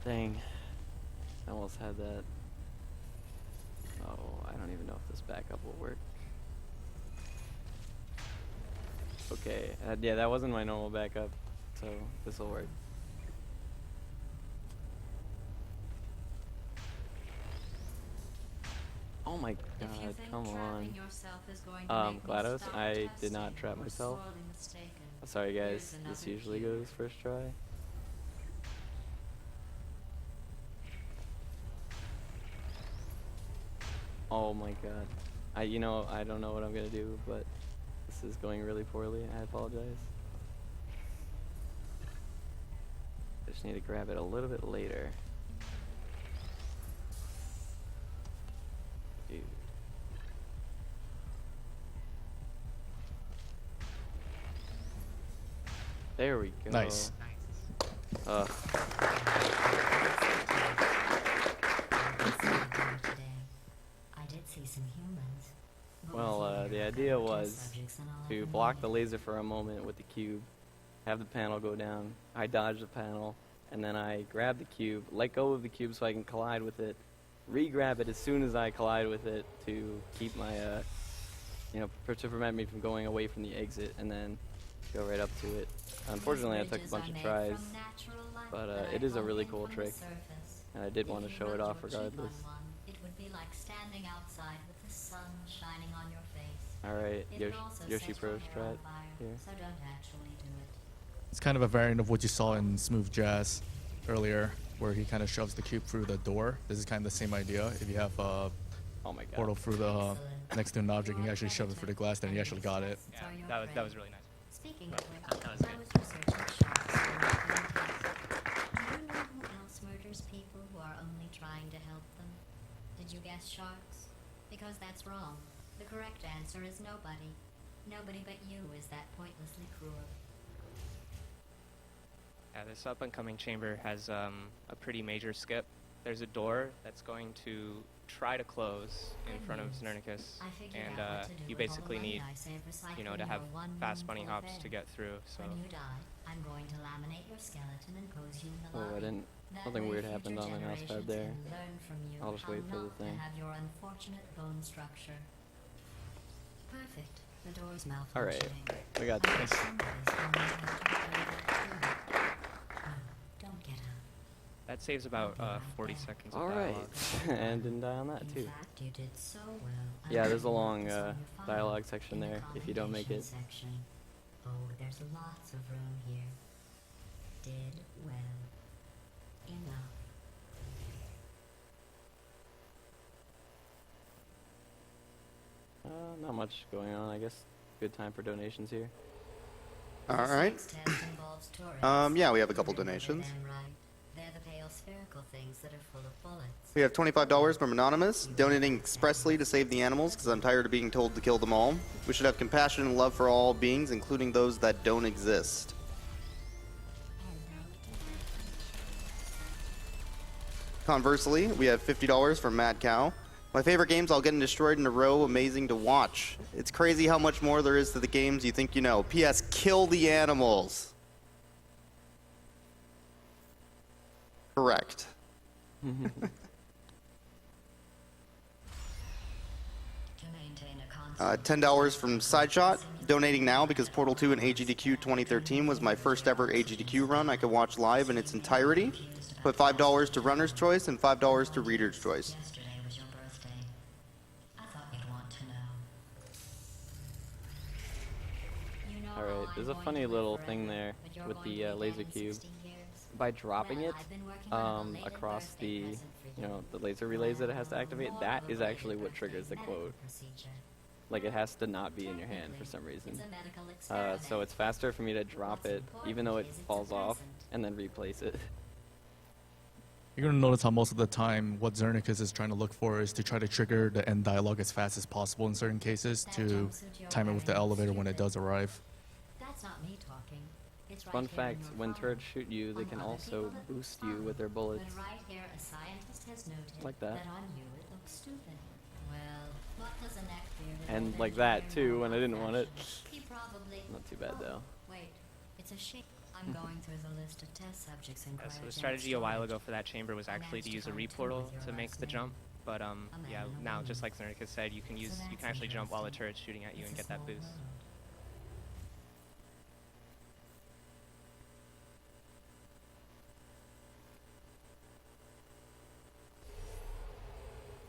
Speaker 3: Dang, I almost had that. Oh, I don't even know if this backup will work. Okay, yeah, that wasn't my normal backup, so this will work. Oh my
Speaker 2: If you
Speaker 3: god,
Speaker 2: think
Speaker 3: come
Speaker 2: trapping
Speaker 3: on.
Speaker 2: yourself is going to make me
Speaker 3: GLaDOS,
Speaker 2: stop
Speaker 3: I did not
Speaker 2: testing,
Speaker 3: trap
Speaker 2: you're
Speaker 3: myself.
Speaker 2: sorely mistaken.
Speaker 3: Sorry guys,
Speaker 2: Here's
Speaker 3: this
Speaker 2: another
Speaker 3: usually
Speaker 2: cue.
Speaker 3: goes first try. Oh my god. I don't know what I'm gonna do, but this is going really poorly. I apologize. I just need to grab it a little bit later. Dude. There we go.
Speaker 4: Nice.
Speaker 3: Ugh.
Speaker 2: Today, I did see some humans. But
Speaker 3: Well,
Speaker 2: with
Speaker 3: the
Speaker 2: your
Speaker 3: idea
Speaker 2: test
Speaker 3: was
Speaker 2: subjects and all
Speaker 3: to
Speaker 2: up
Speaker 3: block
Speaker 2: and
Speaker 3: the
Speaker 2: running.
Speaker 3: laser for a moment with the cube, have the panel go down, I dodge the panel, and then I grab the cube, let go of the cube so I can collide with it, re-grab it as soon as I collide with it to keep my, to prevent me from going away from the exit, and then go right up to it. Unfortunately, I
Speaker 2: These
Speaker 3: took a
Speaker 2: bridges
Speaker 3: bunch
Speaker 2: are
Speaker 3: of
Speaker 2: made
Speaker 3: tries,
Speaker 2: from natural light
Speaker 3: but
Speaker 2: that I
Speaker 3: it is a
Speaker 2: pulled
Speaker 3: really
Speaker 2: in
Speaker 3: cool
Speaker 2: from the
Speaker 3: trick,
Speaker 2: surface.
Speaker 3: and I did want to
Speaker 2: If
Speaker 3: show
Speaker 2: you
Speaker 3: it
Speaker 2: rode
Speaker 3: off
Speaker 2: your cheap on
Speaker 3: regardless.
Speaker 2: one, it would be like standing outside with the sun shining on your face.
Speaker 3: Alright,
Speaker 2: It would also
Speaker 3: Yoshi
Speaker 2: set
Speaker 3: Pro
Speaker 2: your hair
Speaker 3: strat
Speaker 2: on fire,
Speaker 3: here.
Speaker 2: so don't actually do it.
Speaker 4: It's kind of a variant of what you saw in Smooth Jazz earlier, where he kind of shoves the cube through the door. This is kind of the same idea. If you have a
Speaker 3: Oh my god.
Speaker 4: portal through the next to an object, you can actually shove it through the glass, then you actually got it.
Speaker 5: Yeah, that was really nice.
Speaker 2: Speaking of which,
Speaker 5: That was
Speaker 2: I
Speaker 5: good.
Speaker 2: was researching sharks when I couldn't test. Do you know who else murders people who are only trying to help them? Did you guess sharks? Because that's wrong. The correct answer is nobody. Nobody but you is that pointlessly cruel.
Speaker 5: Yeah, this up-and-coming chamber has a pretty major skip. There's a door that's going to try to close in front of Znernicus, and you basically need, you know, to have fast bunny hops to get through. So
Speaker 2: When you die, I'm going to laminate your skeleton and pose you in the
Speaker 3: Oh, I
Speaker 2: lobby.
Speaker 3: didn't.
Speaker 2: That
Speaker 3: Nothing
Speaker 2: way
Speaker 3: weird
Speaker 2: future
Speaker 3: happened on the mouse pad
Speaker 2: generations
Speaker 3: there.
Speaker 2: can learn from you
Speaker 3: I'll just
Speaker 2: how
Speaker 3: wait for the
Speaker 2: not to
Speaker 3: thing.
Speaker 2: have your unfortunate bone structure. Perfect. The door's malfunctioning.
Speaker 3: All right, we got
Speaker 2: I
Speaker 3: this.
Speaker 2: guess some of us will need to do that. No, don't get up.
Speaker 5: that saves about 40 seconds of
Speaker 3: All
Speaker 5: dialogue.
Speaker 3: right, and didn't die on that
Speaker 2: In
Speaker 3: too.
Speaker 2: fact, you did so well.
Speaker 3: Yeah, there's a
Speaker 2: I'm
Speaker 3: long
Speaker 2: gonna put this on your file
Speaker 3: dialogue section
Speaker 2: in the
Speaker 3: there if you don't make it.
Speaker 2: commendation section. Oh, there's lots of room here. Did well. Enough.
Speaker 3: Not much going on, I guess. Good time for donations here.
Speaker 1: All
Speaker 2: This
Speaker 1: right.
Speaker 2: next test involves turrets.
Speaker 1: Yeah, we have a couple
Speaker 2: Remember
Speaker 1: donations.
Speaker 2: them, right? They're the pale spherical things that are full of bullets.
Speaker 1: We have $25 from Anonymous, donating expressly to save the animals because I'm tired of being told to kill them all. We should have compassion and love for all beings, including those that don't exist. Conversely, we have $50 from Mad Cow. My favorite games all getting destroyed in a row, amazing to watch. It's crazy how much more there is to the games you think you know. P.S. Kill the animals. Correct.
Speaker 2: To maintain a constant
Speaker 1: $10 from Sideshot, donating now because Portal 2 and AGDQ 2013 was my first ever AGDQ run I could watch live in its entirety. Put $5 to Runner's Choice and $5 to Reader's Choice.
Speaker 2: Yesterday was your birthday. I thought you'd want to know. You know
Speaker 3: All right,
Speaker 2: how
Speaker 3: there's
Speaker 2: I'm
Speaker 3: a
Speaker 2: going
Speaker 3: funny
Speaker 2: to live
Speaker 3: little
Speaker 2: forever,
Speaker 3: thing there
Speaker 2: but you're
Speaker 3: with
Speaker 2: going to
Speaker 3: the
Speaker 2: be dead
Speaker 3: laser
Speaker 2: in
Speaker 3: cube.
Speaker 2: 60 years.
Speaker 3: By dropping
Speaker 2: Well,
Speaker 3: it
Speaker 2: I've been working on a belated
Speaker 3: across
Speaker 2: birthday
Speaker 3: the,
Speaker 2: present for
Speaker 3: you know, the laser relays that it has to activate,
Speaker 2: More
Speaker 3: that
Speaker 2: of a
Speaker 3: is
Speaker 2: belated
Speaker 3: actually what
Speaker 2: birthday
Speaker 3: triggers the
Speaker 2: medical
Speaker 3: quote.
Speaker 2: procedure.
Speaker 3: Like it has to not be in your hand for some reason.
Speaker 2: It's a medical experiment.
Speaker 3: So it's faster for me to drop it, even though it falls off, and then replace it.
Speaker 4: You're gonna notice how most of the time what Znernicus is trying to look for is to try to trigger the end dialogue as fast as possible in certain cases
Speaker 2: That
Speaker 4: to
Speaker 2: jumpsuit you're
Speaker 4: time it with the
Speaker 2: wearing is
Speaker 4: elevator when it
Speaker 2: stupid.
Speaker 4: does arrive.
Speaker 2: That's not me talking. It's right
Speaker 3: Fun
Speaker 2: here in
Speaker 3: fact,
Speaker 2: your
Speaker 3: when
Speaker 2: phone.
Speaker 3: turrets shoot you, they
Speaker 2: On
Speaker 3: can
Speaker 2: other
Speaker 3: also
Speaker 2: people, it looks
Speaker 3: boost you
Speaker 2: fine.
Speaker 3: with their bullets.
Speaker 2: But right here, a scientist has noted
Speaker 3: Like that.
Speaker 2: on you it looks stupid. Well, what does a neck-bearded
Speaker 3: And
Speaker 2: old
Speaker 3: like that,
Speaker 2: engineer
Speaker 3: too,
Speaker 2: know
Speaker 3: when I
Speaker 2: about
Speaker 3: didn't want it.
Speaker 2: fashion? He probably...
Speaker 3: Not too bad, though.
Speaker 2: Wait, it's a shame. I'm going through the list of test subjects in
Speaker 5: Yeah, so the
Speaker 2: cryogenic
Speaker 5: strategy a while
Speaker 2: storage.
Speaker 5: ago for that chamber was
Speaker 2: I
Speaker 5: actually to
Speaker 2: managed
Speaker 5: use a
Speaker 2: to find two
Speaker 5: reportal
Speaker 2: with your
Speaker 5: to make
Speaker 2: last
Speaker 5: the
Speaker 2: name.
Speaker 5: jump. But
Speaker 2: man
Speaker 5: yeah,
Speaker 2: and a
Speaker 5: now
Speaker 2: woman.
Speaker 5: just like Znernicus said, you can use
Speaker 2: So
Speaker 5: you can
Speaker 2: that's
Speaker 5: actually jump while the
Speaker 2: interesting.
Speaker 5: turret's shooting at you
Speaker 2: It's
Speaker 5: and
Speaker 2: a
Speaker 5: get that
Speaker 2: small
Speaker 5: boost.
Speaker 2: world.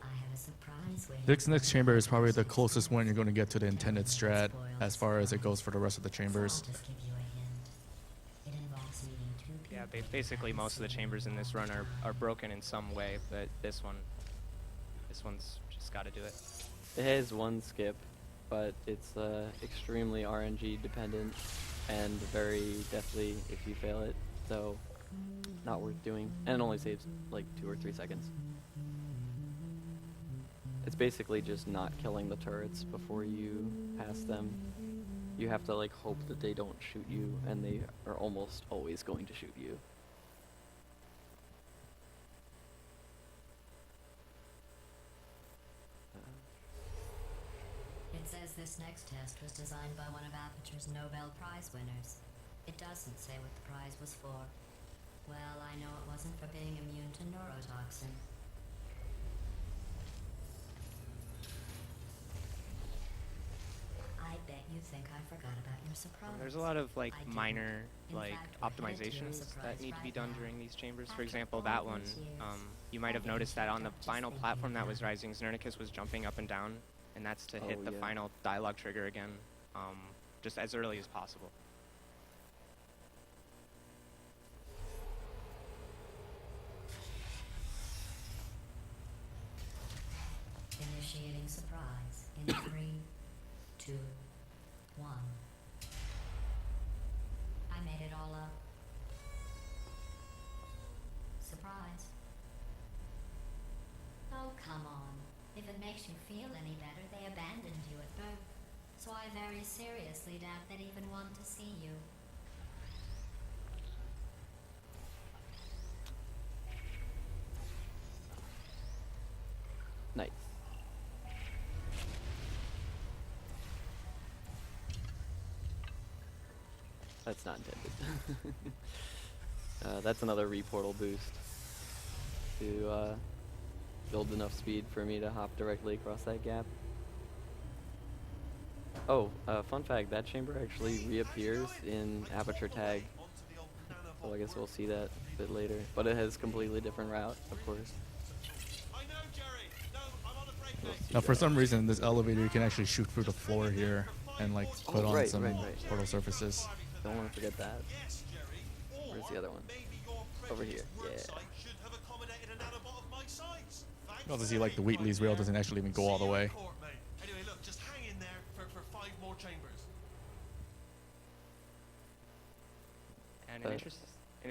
Speaker 2: I have a surprise waiting
Speaker 4: This next
Speaker 2: for
Speaker 4: chamber
Speaker 2: you.
Speaker 4: is probably the closest one you're going to get to the intended strat as far as it goes for the rest of the chambers.
Speaker 2: So I'll just give you a hint. It involves meeting two
Speaker 5: Yeah,
Speaker 2: people you
Speaker 5: basically
Speaker 2: haven't
Speaker 5: most of the
Speaker 2: seen
Speaker 5: chambers in this run
Speaker 2: long
Speaker 5: are
Speaker 2: time.
Speaker 5: broken in some way, but this one's just got to do it.
Speaker 3: It has one skip, but it's extremely RNG dependent and very deathly if you fail it. So not worth doing, and it only saves like 2 or 3 seconds. It's basically just not killing the turrets before you pass them. You have to like hope that they don't shoot you, and they are almost always going to shoot you.
Speaker 2: It says this next test was designed by one of Aperture's Nobel Prize winners. It doesn't say what the prize was for. Well, I know it wasn't for being immune to neurotoxin. I bet you think I forgot about your surprise.
Speaker 5: There's a lot of like
Speaker 2: I didn't.
Speaker 5: minor
Speaker 2: In
Speaker 5: like
Speaker 2: fact, we're headed to your
Speaker 5: optimizations
Speaker 2: surprise
Speaker 5: that need to be
Speaker 2: right
Speaker 5: done
Speaker 2: now.
Speaker 5: during these chambers. For
Speaker 2: After
Speaker 5: example,
Speaker 2: all
Speaker 5: that one,
Speaker 2: these years,
Speaker 5: you might have
Speaker 2: I
Speaker 5: noticed that on the
Speaker 2: finished up just
Speaker 5: final
Speaker 2: thinking
Speaker 5: platform that
Speaker 2: about
Speaker 5: was
Speaker 2: it.
Speaker 5: rising, Znernicus was jumping up and down, and that's to hit
Speaker 3: Oh,
Speaker 5: the
Speaker 3: yeah.
Speaker 5: final dialogue trigger again, just as early as possible.
Speaker 2: Initiating surprise in 3, 2, 1. I made it all up. Surprise. Oh, come on. If it makes you feel any better, they abandoned you at birth. So I very seriously doubt they'd even want to see you.
Speaker 3: That's not intended. That's another reportal boost to build enough speed for me to hop directly across that gap. Oh, fun fact, that chamber actually reappears in aperture tag. So I guess we'll see that a bit later. But it has a completely different route, of course.
Speaker 8: I know, Jerry. No, I'm on a break
Speaker 3: We'll
Speaker 8: now.
Speaker 3: see
Speaker 4: Now, for
Speaker 3: that.
Speaker 4: some reason, this elevator you can actually shoot through the floor here and like put on
Speaker 3: right,
Speaker 4: some
Speaker 3: right, right.
Speaker 4: portal surfaces.
Speaker 3: Don't want to forget that.
Speaker 8: Yes, Jerry. Or
Speaker 3: Where's the other one?
Speaker 8: maybe your
Speaker 3: Over here,
Speaker 8: previous work
Speaker 3: yeah.
Speaker 8: site should have accommodated an nanobot of my size. Thanks
Speaker 4: You also
Speaker 8: for
Speaker 4: see like the
Speaker 8: being
Speaker 4: Wheatley's
Speaker 8: right
Speaker 4: rail
Speaker 8: there.
Speaker 4: doesn't actually even go all the
Speaker 8: See you
Speaker 4: way.
Speaker 8: in court, mate. Anyway, look, just hang in there for 5 more chambers.
Speaker 5: And
Speaker 3: Uh,
Speaker 5: an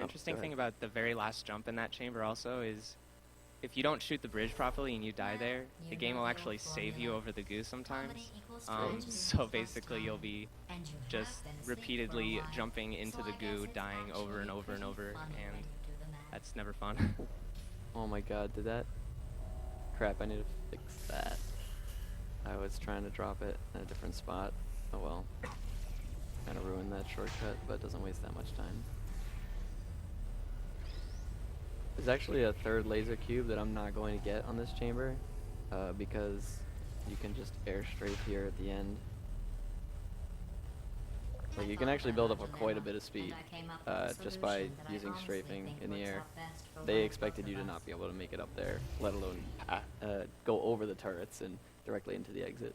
Speaker 3: go
Speaker 5: interesting thing
Speaker 3: ahead.
Speaker 5: about the very last jump in that chamber also is if you don't shoot the bridge properly and you die there, the game will actually save you over the goo sometimes. So basically you'll be just repeatedly jumping into the goo, dying over and over and over, and that's never fun.
Speaker 3: Oh my god, did that? Crap, I need to fix that. I was trying to drop it in a different spot. Oh well. Kind of ruined that shortcut, but it doesn't waste that much time. There's actually a third laser cube that I'm not going to get on this chamber, because you can just air strafe here at the end. Like you can actually build up quite a bit of speed just by using strafing in the air. They expected you to not be able to make it up there, let alone go over the turrets and directly into the exit.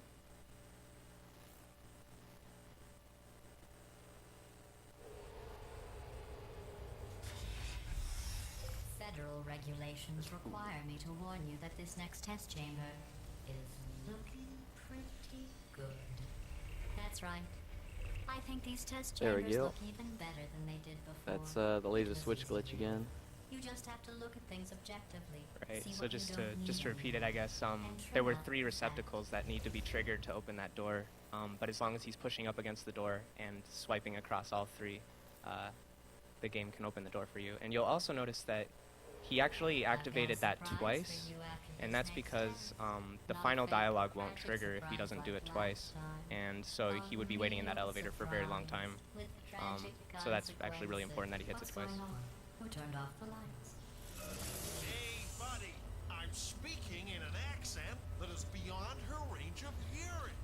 Speaker 2: Federal regulations require me to warn you that this next test chamber is looking pretty good. That's right. I think these test
Speaker 3: There we
Speaker 2: chambers
Speaker 3: go.
Speaker 2: look even better than they did before.
Speaker 3: That's the laser
Speaker 2: because
Speaker 3: switch
Speaker 2: it's
Speaker 3: glitch again.
Speaker 2: You just have to look at things objectively.
Speaker 5: Right.
Speaker 2: See
Speaker 5: So
Speaker 2: what you
Speaker 5: just
Speaker 2: don't
Speaker 5: to
Speaker 2: need
Speaker 5: repeat it, I guess there were 3 receptacles that need to be triggered to open that door. But as long as he's pushing up against the door and swiping across all 3, the game can open the door for you. And you'll also notice that he actually activated that twice, and that's because the final dialogue won't trigger if he doesn't do it twice, and so he would be waiting in that elevator for a very long time. So that's actually really important that he hits it twice.
Speaker 2: Who turned off the lights?
Speaker 8: Hey, buddy. I'm speaking in an accent that is beyond her range of hearing.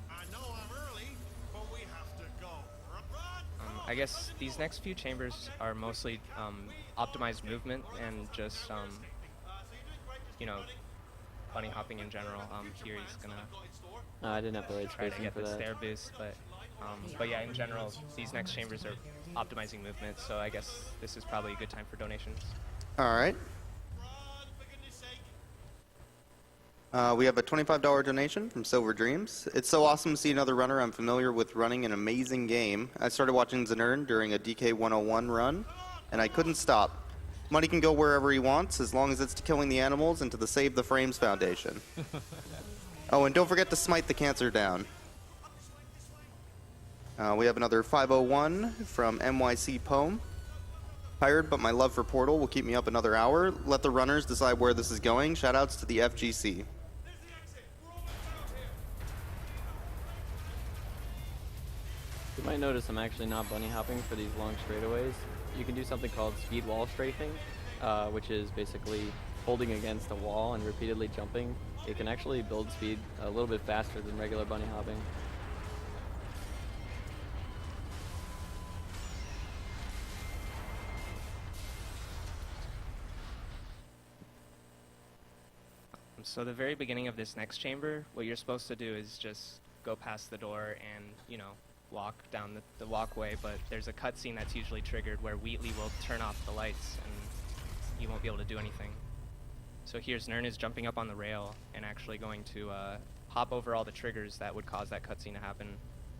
Speaker 8: I know I'm early, but we have to go. Run,
Speaker 5: I guess these next few chambers are mostly optimized movement and just, you know, bunny hopping in general. Here he's gonna
Speaker 3: I didn't have the right
Speaker 5: try to
Speaker 3: spacing
Speaker 5: get
Speaker 3: for
Speaker 5: the
Speaker 3: that.
Speaker 5: stair boost, but yeah, in general, these next chambers are optimizing movement, so I guess this is probably a good time for donations.
Speaker 1: All right.
Speaker 8: run, for goodness sake.
Speaker 1: We have a $25 donation from Silver Dreams. It's so awesome to see another runner I'm familiar with running an amazing game. I started watching Znern during a DK 101 run, and I couldn't stop. Money can go wherever he wants, as long as it's to killing the animals and to the Save the Frames Foundation. Oh, and don't forget to smite the cancer down. We have another 501 from NYC Poem. Tired, but my love for Portal will keep me up another hour. Let the runners decide where this is going. Shoutouts to the FGC.
Speaker 3: You might notice I'm actually not bunny hopping for these long straightaways. You can do something called speed wall strafing, which is basically holding against a wall and repeatedly jumping. It can actually build speed a little bit faster than regular bunny hopping.
Speaker 5: So the very beginning of this next chamber, what you're supposed to do is just go past the door and, you know, walk down the walkway, but there's a cutscene that's usually triggered where Wheatley will turn off the lights and you won't be able to do anything. So here's Znernicus jumping up on the rail and actually going to hop over all the triggers that would cause that cutscene to happen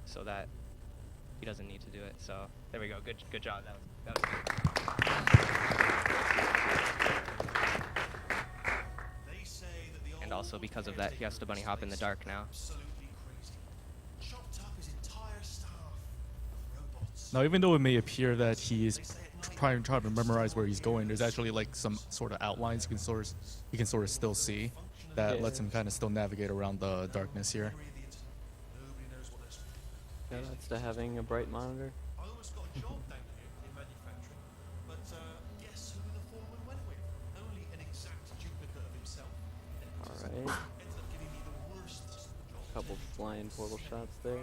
Speaker 5: so that he doesn't need to do it. So there we go. Good job. That was
Speaker 8: They say that the
Speaker 5: And also because of that, he has to bunny hop in the dark now.
Speaker 8: absolutely crazy. Chopped up his entire staff of robots.
Speaker 4: Now, even though it may appear that he is trying to memorize where he's going, there's actually like some sort of outlines you can sort of still see that
Speaker 3: Yeah.
Speaker 4: lets him kind of still navigate around the darkness here.
Speaker 8: Nobody knows what they're speaking.
Speaker 3: Shoutouts to having a bright monitor.
Speaker 8: I almost got a job, thank you, in manufacturing. But guess who the foreman went with? Only an exact duplicate of himself.
Speaker 3: Alright.
Speaker 8: Ends up giving me the worst job.
Speaker 3: Couple flying portal shots there.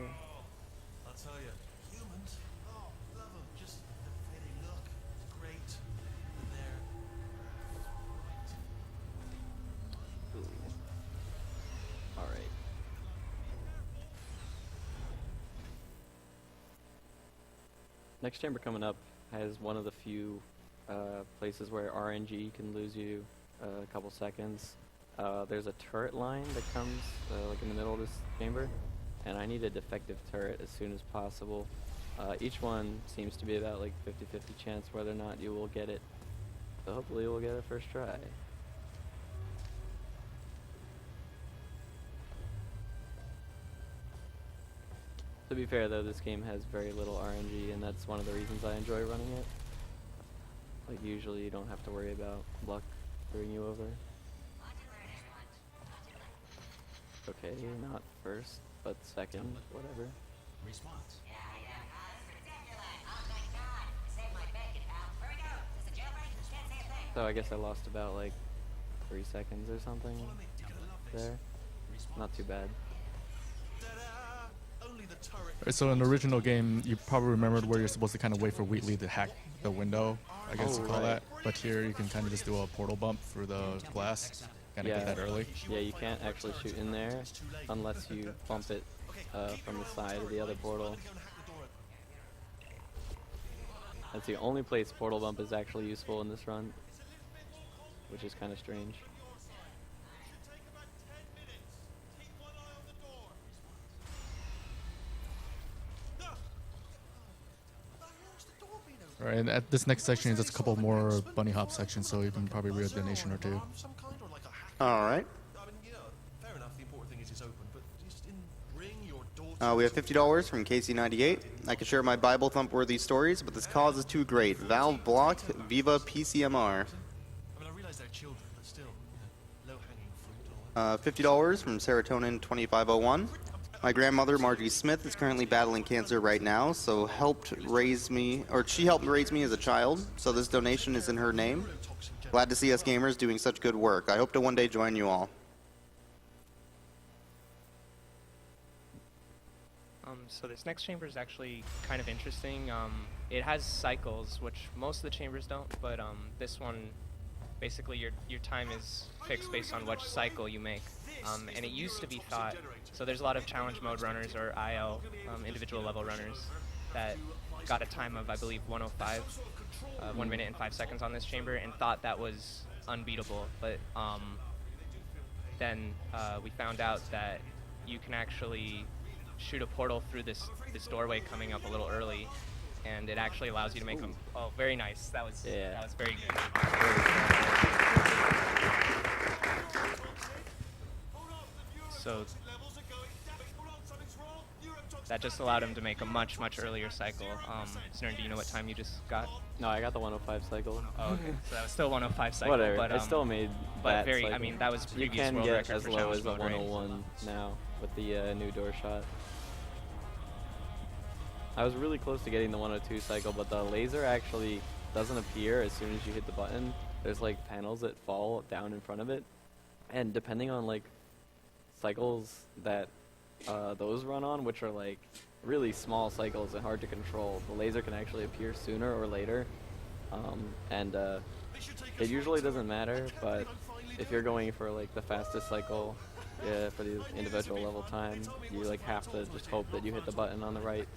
Speaker 8: I'll tell you, humans, oh, love them. Just the way they look, it's great. And they're
Speaker 3: Alright. Next chamber coming up has one of the few places where RNG can lose you a couple seconds. There's a turret line that comes like in the middle of this chamber, and I need a defective turret as soon as possible. Each one seems to be about like 50-50 chance whether or not you will get it. So hopefully we'll get it first try. To be fair though, this game has very little RNG, and that's one of the reasons I enjoy running it. Like usually you don't have to worry about luck screwing you over. Okay, not first, but second, whatever.
Speaker 7: Response.
Speaker 3: So I guess I lost about like 3 seconds or something there. Not too bad.
Speaker 8: ta-da! Only the turret.
Speaker 4: Alright, so in the original game, you probably remembered where you're supposed to kind of wait for Wheatley to hack the window, I guess
Speaker 3: Oh,
Speaker 4: you call
Speaker 3: right.
Speaker 4: that. But here you can kind of just do a portal bump through the glass, kind of
Speaker 3: Yeah.
Speaker 4: get that early.
Speaker 3: Yeah, you can't actually shoot in there unless you bump it from the side of the other portal. That's the only place portal bump is actually useful in this run, which is kind of strange.
Speaker 4: Alright, and at this next section is just a couple more bunny hop sections, so you can probably read a donation or two.
Speaker 1: All right.
Speaker 8: I mean, you know, fair enough. The important thing is it's open, but just didn't bring your daughter.
Speaker 1: We have $50 from Casey98. I can share my Bible thump-worthy stories, but this cause is too great. Valve blocked. Viva PCMR.
Speaker 8: I mean, I realize they're children, but still, you know, low-hanging fruit.
Speaker 1: $50 from Serotonin 2501. My grandmother, Margie Smith, is currently battling cancer right now, so she helped raise me as a child, so this donation is in her name. Glad to see us gamers doing such good work. I hope to one day join you all.
Speaker 5: So this next chamber is actually kind of interesting. It has cycles, which most of the chambers don't, but this one, basically your time is fixed based on which cycle you make. And it used to be thought, so there's a lot of challenge mode runners or IL, individual level runners, that got a time of, I believe, 105, 1 minute and 5 seconds on this chamber, and thought that was unbeatable. But then we found out that you can actually shoot a portal through this doorway coming up a little early, and it actually allows you to make them. Oh, very nice. That was very good. So that just allowed him to make a much earlier cycle. Snern, do you know what time you just got?
Speaker 3: No, I got the 105 cycle.
Speaker 5: Oh, okay. So that was still 105 cycle.
Speaker 3: Whatever,
Speaker 5: But,
Speaker 3: I still made
Speaker 5: but
Speaker 3: that
Speaker 5: very.
Speaker 3: cycle.
Speaker 5: I mean, that was
Speaker 3: You
Speaker 5: previous
Speaker 3: can
Speaker 5: world
Speaker 3: get
Speaker 5: record
Speaker 3: as
Speaker 5: for
Speaker 3: low
Speaker 5: challenge
Speaker 3: as a
Speaker 5: mode, right?
Speaker 3: 101 now with the new door shot. I was really close to getting the 102 cycle, but the laser actually doesn't appear as soon as you hit the button. There's like panels that fall down in front of it, and depending on like cycles that those run on, which are like really small cycles and hard to control, the laser can actually appear sooner or later, and it usually doesn't matter. But if you're going for like the fastest cycle, for the individual level time, you like have to just hope that you hit the button on the right,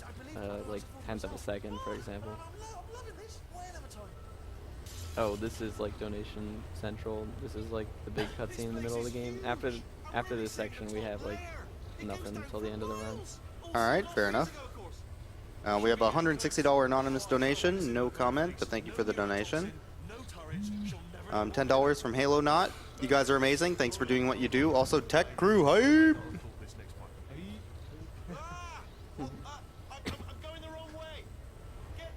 Speaker 3: like 10th of a second, for example. Oh, this is like donation central. This is like the big cutscene in the middle of the game. After this section, we have like nothing until the end of the run.
Speaker 1: All right, fair enough. We have a $160 anonymous donation. No comment, but thank you for the donation. $10 from Halo Knot. You guys are amazing. Thanks for doing what you do. Also, Tech Crew hype.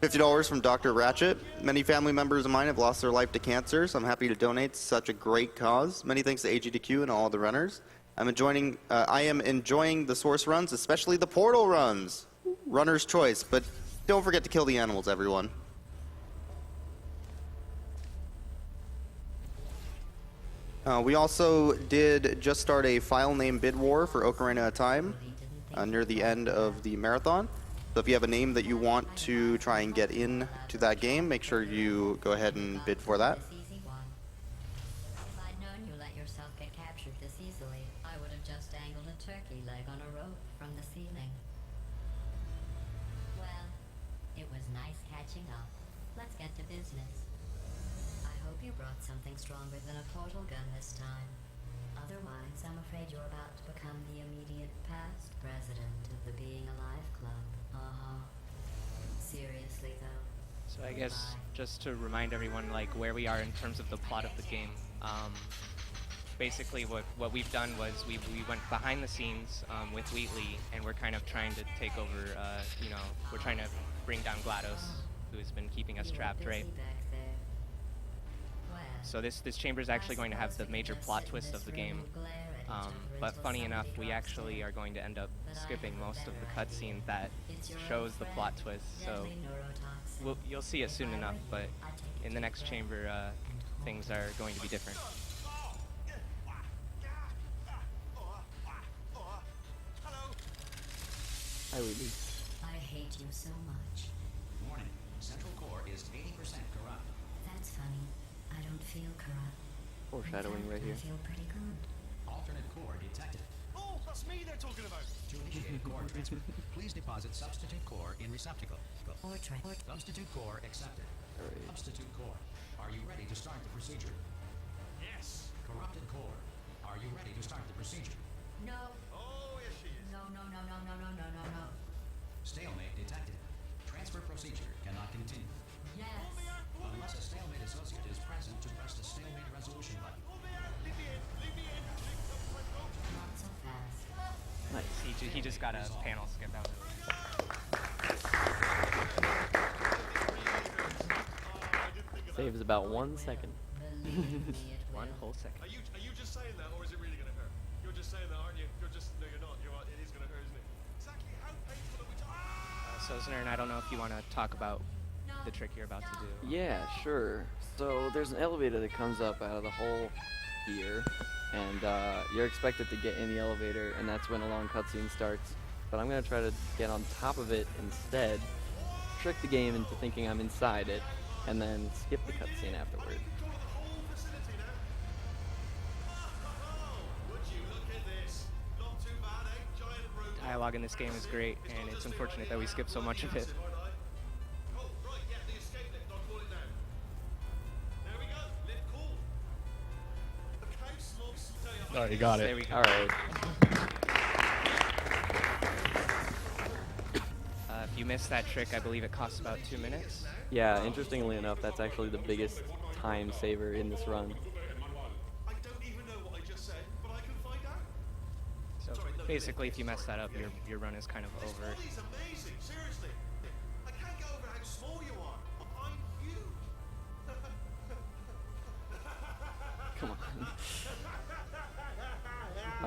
Speaker 1: $50 from Dr. Ratchet. Many family members of mine have lost their life to cancer, so I'm happy to donate to such a great cause. Many thanks to AGDQ and all the runners. I am enjoying the source runs, especially the portal runs. Runner's choice, but Don't forget to kill the animals, everyone. We also did just start a file name bid war for Ocarina of Time near the end of the marathon. So if you have a name that you want to try and get in to that game, make sure you go ahead and bid for that.
Speaker 2: This easy one. If I'd known you let yourself get captured this easily, I would have just dangled a turkey leg on a rope from the ceiling. Well, it was nice catching up. Let's get to business. I hope you brought something stronger than a portal gun this time. Otherwise, I'm afraid you're about to become the immediate past president of the Being Alive Club. Seriously, though.
Speaker 5: So I guess just to remind everyone like where we are in terms of the plot of the game. Basically what we've done was we went behind the scenes with Wheatley, and we're kind of trying to take over, you know, we're trying to bring down GLaDOS, who has been keeping us
Speaker 2: You were
Speaker 5: trapped,
Speaker 2: busy
Speaker 5: right?
Speaker 2: back there. Well,
Speaker 5: So this chamber is actually going to have the major plot twist of the game. But funny enough, we actually are going to end up skipping most of the cutscene that shows the plot twist. So you'll see it soon enough, but in the next chamber, things are going to be different.
Speaker 3: Hi, Weeby.
Speaker 2: I hate you so much.
Speaker 7: Warning, Central Core is 80% corrupt.
Speaker 2: That's funny. I don't feel corrupt.
Speaker 3: Foreshadowing right here.
Speaker 2: I feel pretty good.
Speaker 7: Alternate core detected.
Speaker 8: Oh, that's me they're talking about.
Speaker 7: To initiate core transfer, please deposit substitute core in receptacle. Substitute core accepted.
Speaker 3: Alright.
Speaker 7: Substitute core, are you ready to start the procedure?
Speaker 8: Yes.
Speaker 7: Corrupted core, are you ready to start the procedure?
Speaker 2: No.
Speaker 8: Oh, yes she is.
Speaker 2: No.
Speaker 7: Stalemate detected. Transfer procedure cannot continue.
Speaker 2: Yes.
Speaker 7: Unless a stalemate associate is present to press the stalemate resolution button.
Speaker 8: Leave me in. Leave me in.
Speaker 2: Not so fast.
Speaker 3: Nice.
Speaker 5: He just got a panel skip out.
Speaker 3: Saves about 1 second.
Speaker 2: Believe me, it will.
Speaker 5: One whole second.
Speaker 8: Are you just saying that, or is it really going to hurt? You're just saying that, aren't you? No, you're not. It is going to hurt, isn't it? Exactly how painful are we
Speaker 5: So Znern, I don't know if you want to talk about the trick you're about to do.
Speaker 3: Yeah, sure. So there's an elevator that comes up out of the hole here, and you're expected to get in the elevator, and that's when a long cutscene starts. But I'm gonna try to get on top of it instead, trick the game into thinking I'm inside it, and then skip the cutscene afterward.
Speaker 8: Would you look at this? Not too bad, eh? Giant robot.
Speaker 5: Dialogue in this game is great, and it's unfortunate that we skip so much of it.
Speaker 8: Oh, right, yeah, the escape lift. I'll call it now. There we go. Lift cool. The house looks...
Speaker 4: Oh, you got
Speaker 5: There
Speaker 4: it.
Speaker 5: we go.
Speaker 3: All right.
Speaker 5: If you missed that trick, I believe it costs about 2 minutes.
Speaker 3: Yeah, interestingly enough, that's actually the biggest time saver in this run.
Speaker 8: I don't even know what I just said, but I can find out.
Speaker 5: So basically, if you mess that up, your run is kind of
Speaker 8: This
Speaker 5: over.
Speaker 8: body's amazing, seriously. I can't get over how small you are. I'm huge.
Speaker 3: Come on.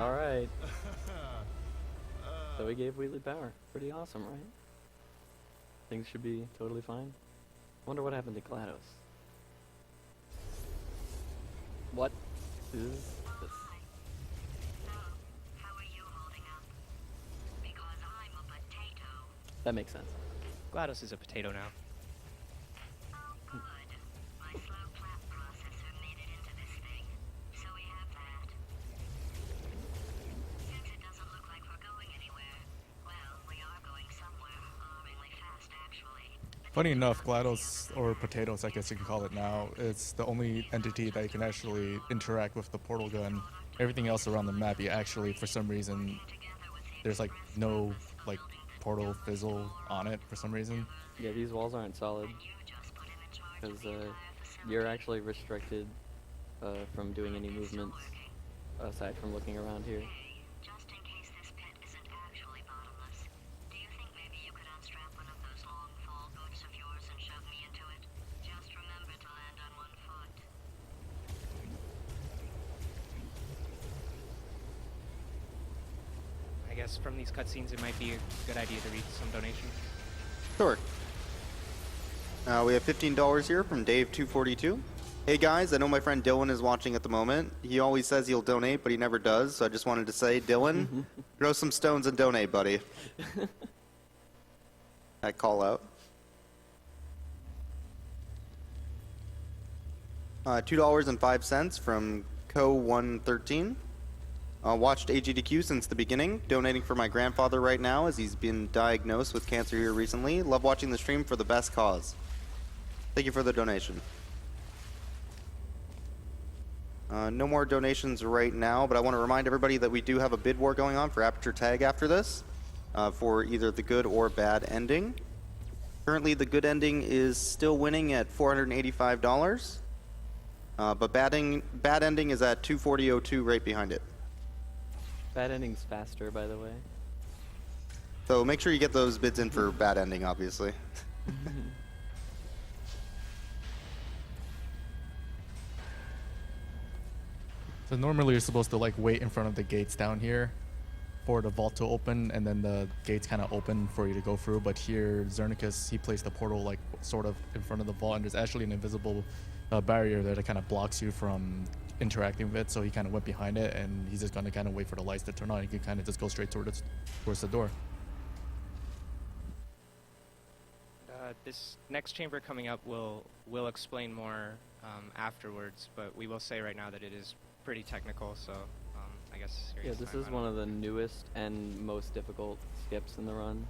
Speaker 3: All right. So we gave Wheatley power. Pretty awesome, right? Things should be totally fine. Wonder what happened to GLaDOS. What is this?
Speaker 2: How are you holding up? Because I'm a potato.
Speaker 3: That makes sense.
Speaker 5: GLaDOS is a potato now.
Speaker 2: Oh, good. My slow clap processor made it into this thing. So we have that. Since it doesn't look like we're going anywhere, well, we are going somewhere alarmingly fast, actually.
Speaker 4: Funny enough, GLaDOS, or Potatoes, I guess you could call it now, it's the only entity that can actually interact with the portal gun. Everything else around the map, you actually, for some reason, there's like no like portal fizzle on it for some reason.
Speaker 3: Yeah, these walls aren't solid because you're actually restricted from doing any movements aside from looking around here.
Speaker 2: Just in case this pit isn't actually bottomless, do you think maybe you could unstrap one of those long fall boots of yours and shove me into it? Just remember to land on one foot.
Speaker 5: I guess from these cutscenes, it might be a good idea to read some donations.
Speaker 1: Sure. We have $15 here from Dave242. Hey guys, I know my friend Dylan is watching at the moment. He always says he'll donate, but he never does. So I just wanted to say, Dylan, throw some stones and donate, buddy. That call out. $2.05 from Co113. Watched AGDQ since the beginning, donating for my grandfather right now as he's been diagnosed with cancer here recently. Love watching the stream for the best cause. Thank you for the donation. No more donations right now, but I want to remind everybody that we do have a bid war going on for Aperture Tag after this, for either the good or bad ending. Currently, the good ending is still winning at $485, but bad ending is at $240.02 right behind it.
Speaker 3: Bad ending's faster, by the way.
Speaker 1: So make sure you get those bids in for bad ending, obviously.
Speaker 4: So normally you're supposed to like wait in front of the gates down here for the vault to open, and then the gates kind of open for you to go through. But here, Znernicus, he placed a portal like sort of in front of the vault, and there's actually an invisible barrier there that kind of blocks you from interacting with it. So he kind of went behind it, and he's just gonna kind of wait for the lights to turn on. You can kind of just go straight towards the door.
Speaker 5: This next chamber coming up will explain more afterwards, but we will say right now that it is pretty technical, so I guess
Speaker 3: Yeah, this is one of the newest and most difficult skips in the run.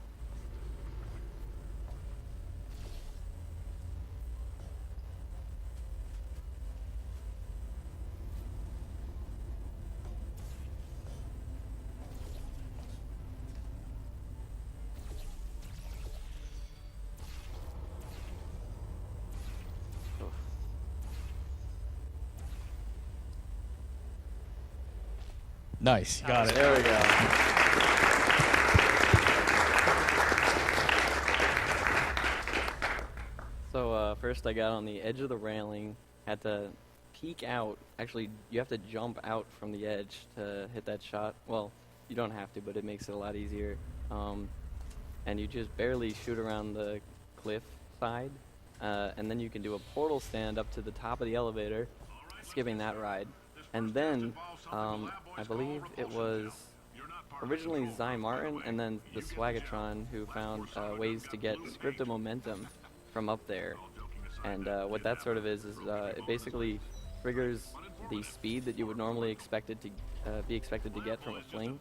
Speaker 4: Nice, got it.
Speaker 3: There we go. So first I got on the edge of the railing, had to peek out. Actually, you have to jump out from the edge to hit that shot. Well, you don't have to, but it makes it a lot easier. And you just barely shoot around the cliff side, and then you can do a portal stand up to the top of the elevator, skipping that ride. And then, I believe it was originally Zy Martin and then the Swagatron who found ways to get scripted momentum from up there. And what that sort of is it basically triggers the speed that you would normally be expected to get from a fling.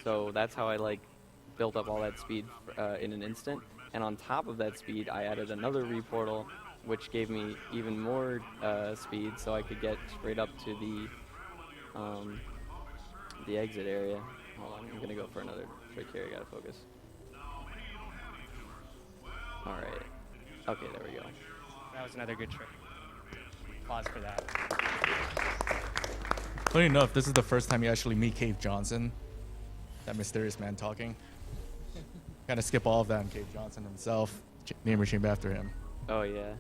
Speaker 3: So that's how I like built up all that speed in an instant. And on top of that speed, I added another reportal, which gave me even more speed, so I could get straight up to the exit area. Hold on, I'm gonna go for another trick here. I gotta focus. All right. Okay, there we go.
Speaker 5: That was another good trick. Applause for that.
Speaker 4: Funny enough, this is the first time you actually meet Cave Johnson, that mysterious man talking. Kind of skip all of that, and Cave Johnson himself, name a chamber after him.
Speaker 3: Oh yeah.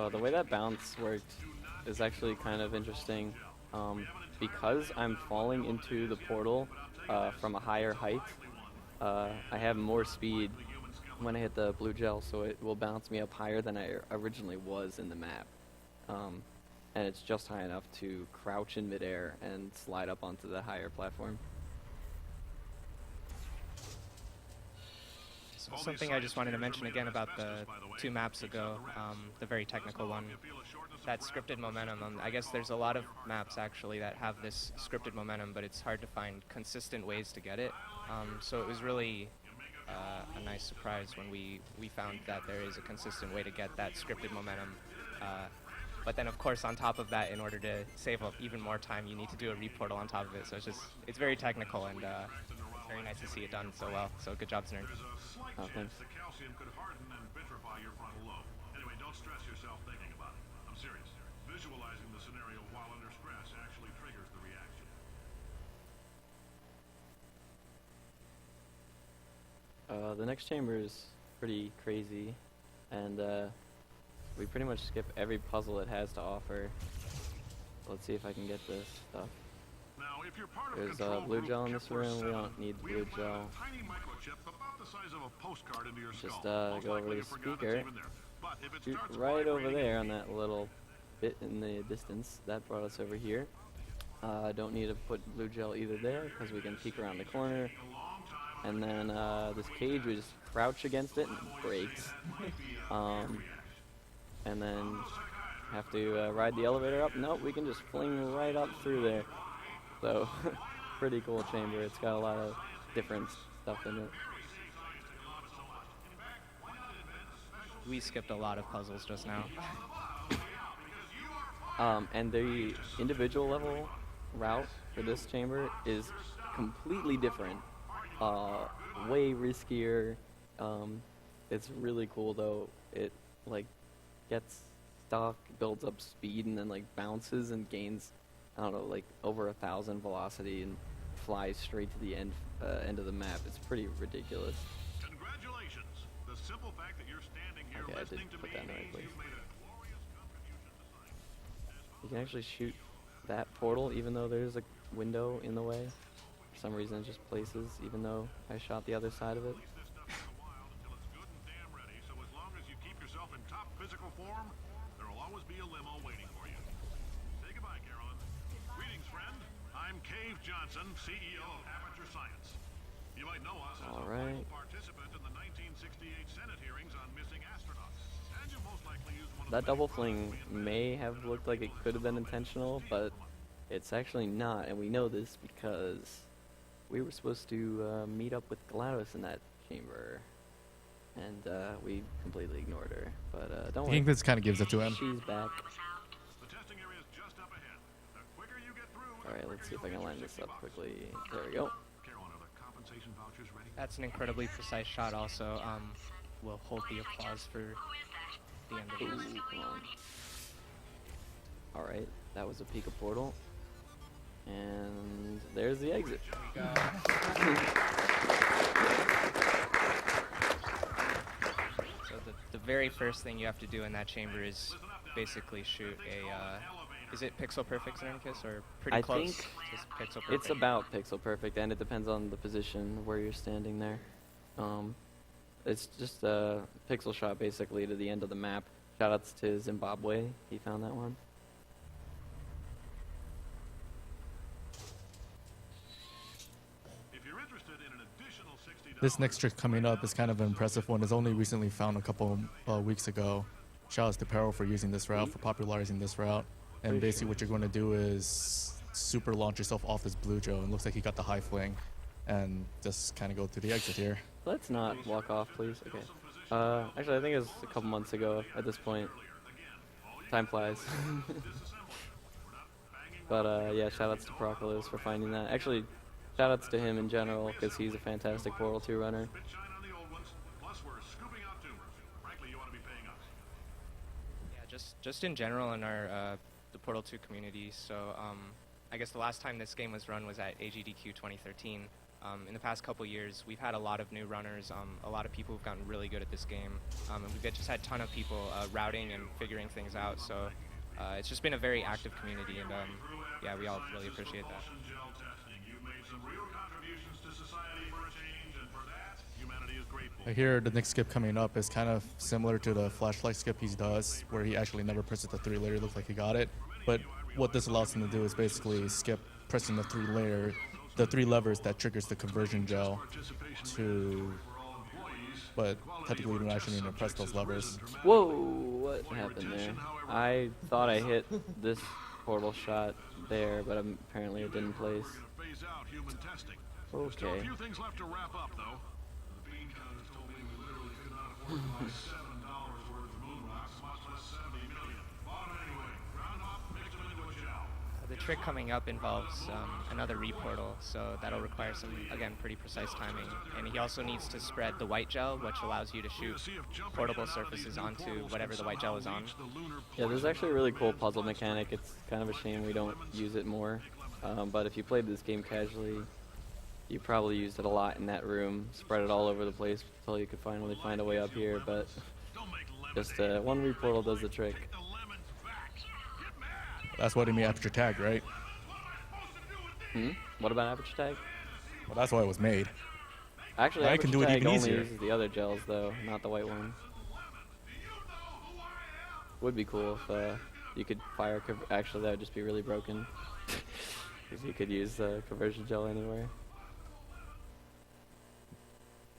Speaker 3: The way that bounce worked is actually kind of interesting. Because I'm falling into the portal from a higher height, I have more speed when I hit the blue gel, so it will bounce me up higher than I originally was in the map. And it's just high enough to crouch in midair and slide up onto the higher platform.
Speaker 5: Something I just wanted to mention again about the 2 maps ago, the very technical one, that scripted momentum. I guess there's a lot of maps actually that have this scripted momentum, but it's hard to find consistent ways to get it. So it was really a nice surprise when we found that there is a consistent way to get that scripted momentum. But then of course on top of that, in order to save up even more time, you need to do a reportal on top of it. So it's very technical, and very nice to see it done so well. So good job, Znern.
Speaker 3: Oh, thanks.
Speaker 8: The calcium could harden and vitrify your frontal lobe. Anyway, don't stress yourself thinking about it. I'm serious. Visualizing the scenario while under stress actually triggers the reaction.
Speaker 3: The next chamber is pretty crazy, and we pretty much skip every puzzle it has to offer. Let's see if I can get this stuff.
Speaker 9: Now, if you're part of
Speaker 3: There's
Speaker 9: control
Speaker 3: blue
Speaker 9: group
Speaker 3: gel in this
Speaker 9: Kepler
Speaker 3: room. We
Speaker 9: 7,
Speaker 3: don't need
Speaker 9: we
Speaker 3: blue
Speaker 9: implanted
Speaker 3: gel.
Speaker 9: a tiny microchip about the size of a postcard into your
Speaker 3: Just
Speaker 9: skull. Most
Speaker 3: go over
Speaker 9: likely
Speaker 3: to
Speaker 9: you
Speaker 3: the
Speaker 9: forgot it's
Speaker 3: speaker.
Speaker 9: even there. But if it
Speaker 3: Shoot
Speaker 9: starts
Speaker 3: right over
Speaker 9: vibrating
Speaker 3: there
Speaker 9: and
Speaker 3: on that little bit in the distance. That brought us over here. Don't need to put blue gel either there because we can peek around the corner. And then this cage, we just crouch against it and it breaks. And then have to ride the elevator up. Nope, we can just fling right up through there. So, pretty cool chamber. It's got a lot of different stuff in it.
Speaker 5: We skipped a lot of puzzles just now.
Speaker 3: And the individual level route for this chamber is completely different. Way riskier. It's really cool though. It like gets stuck, builds up speed, and then like bounces and gains, I don't know, like over 1,000 velocity and flies straight to the end of the map. It's pretty ridiculous.
Speaker 9: Congratulations. The simple fact that you're standing here
Speaker 3: Okay, I did
Speaker 9: listening to
Speaker 3: put
Speaker 9: me
Speaker 3: that in the right
Speaker 9: means
Speaker 3: place.
Speaker 9: you've made a glorious contribution to science.
Speaker 3: You can actually shoot that portal even though there's a window in the way. For some reason it just places even though I shot the other side of it.
Speaker 9: This stuff takes a while until it's good and damn ready, so as long as you keep yourself in top physical form, there'll always be a limo waiting for you. Say goodbye, Carolyn. Greetings, friend. I'm Cave Johnson, CEO of Aperture Science. You might know us as a
Speaker 3: Alright.
Speaker 9: vital participant in the 1968 Senate hearings on missing astronauts. And you most likely used one of
Speaker 3: That
Speaker 9: the
Speaker 3: double
Speaker 9: many
Speaker 3: fling
Speaker 9: products we
Speaker 3: may have looked like it could have been intentional, but it's actually not, and we know this because we were supposed to meet up with GLaDOS in that chamber, and we completely ignored her. But don't
Speaker 4: I
Speaker 3: worry,
Speaker 4: think this kind of gives it to him.
Speaker 3: she's back.
Speaker 9: The testing area is just up ahead. The quicker you get through, the
Speaker 3: Alright, let's see if I can line this up quickly. There we go.
Speaker 9: Carolyn, are the compensation vouchers ready?
Speaker 5: That's an incredibly precise shot also. We'll hold the applause for the end of
Speaker 3: Ooh,
Speaker 5: this.
Speaker 3: come on. Alright, that was a Pika portal. And there's the exit.
Speaker 5: So the very first thing you have to do in that chamber is basically shoot a, is it pixel perfect Znernicus or pretty
Speaker 3: I
Speaker 5: close
Speaker 3: think
Speaker 5: to pixel perfect?
Speaker 3: It's about pixel perfect, and it depends on the position where you're standing there. It's just a pixel shot basically to the end of the map. Shoutouts to Zimbabwe, he found that one.
Speaker 9: If you're interested in an additional $60,
Speaker 4: This next trick coming up is kind of an impressive one. It's only recently found a couple weeks ago. Shout outs to Peril for using this route, for popularizing this route. And
Speaker 3: Pretty
Speaker 4: basically what you're going to do is super launch yourself off this blue Joe. And looks like he got the high fling. And just kind of go through the exit here.
Speaker 3: Let's not walk off, please. Okay. Actually, I think it was a couple months ago at this point. Time flies. But yeah, shoutouts to Procolos for finding that. Actually, shoutouts to him in general because he's a fantastic Portal 2 runner.
Speaker 9: bit shine on the old ones. Plus, we're scooping out tumors. Frankly, you ought to be paying us.
Speaker 5: Yeah, just in general in our the Portal 2 community. So I guess the last time this game was run was at AGDQ 2013. In the past couple years, we've had a lot of new runners, a lot of people who've gotten really good at this game, and we've just had a ton of people routing and figuring things out. So it's just been a very active community, and yeah, we all really appreciate that.
Speaker 9: Emulsion gel testing. You've made some real contributions to society for a change, and for that, humanity is grateful.
Speaker 4: I hear the next skip coming up is kind of similar to the flashlight skip he does, where he actually never presses the 3-layer. Looks like he got it. But what this allows him to do is basically skip pressing the 3-layer, the 3 levers that triggers the conversion gel to, but technically you don't actually need to press those levers.
Speaker 3: Whoa, what happened there? I thought I hit this portal shot there, but apparently it didn't place.
Speaker 9: Phase out human testing. There's still a
Speaker 3: Okay.
Speaker 9: few things left to wrap up, though. The bean counters told me we literally could not afford to buy $7 worth of moon rocks, much less 70 million. Bought them anyway. Ground up, mixed them into a gel.
Speaker 5: The trick coming up involves another reportal, so that'll require some, again, pretty precise timing. And he also needs to spread the white gel, which allows you to shoot portable surfaces onto whatever the white gel is on.
Speaker 3: Yeah, there's actually a really cool puzzle mechanic. It's kind of a shame we don't use it more. But if you played this game casually, you probably used it a lot in that room. Spread it all over the place until you could finally find a way up here. But just one reportal does the trick.
Speaker 4: That's what he made after tag, right?
Speaker 3: What about aperture tag?
Speaker 4: Well, that's why it was made.
Speaker 3: Actually,
Speaker 4: I
Speaker 3: aperture
Speaker 4: can do it
Speaker 3: tag
Speaker 4: even
Speaker 3: only
Speaker 4: easier.
Speaker 3: uses the other gels though, not the white one. Would be cool if you could fire. Actually, that would just be really broken. If you could use conversion gel anywhere.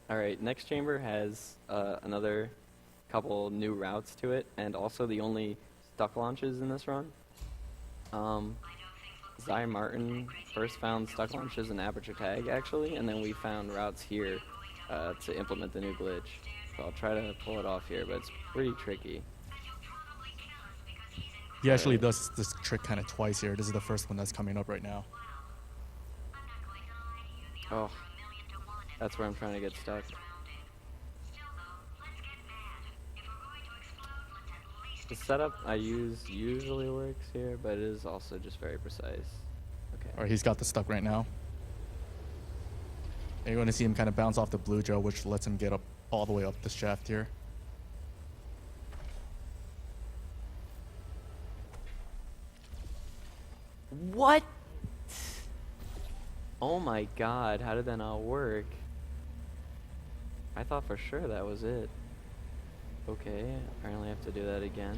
Speaker 3: All right, next chamber has another couple new routes to it, and also the only stuck launches in this run. Zy Martin first found stuck launches in aperture tag, actually, and then we found routes here to implement the new glitch. So I'll try to pull it off here, but it's pretty tricky.
Speaker 4: He actually does this trick kind of twice here. This is the first one that's coming up right now.
Speaker 3: Oh, that's where I'm trying to get stuck. The setup I use usually works here, but it is also just very precise. Okay.
Speaker 4: All right, he's got the stuck right now. And you're going to see him kind of bounce off the blue gel, which lets him get up all the way up the shaft here.
Speaker 3: What? Oh my god, how did that not work? I thought for sure that was it. Okay, apparently I have to do that again.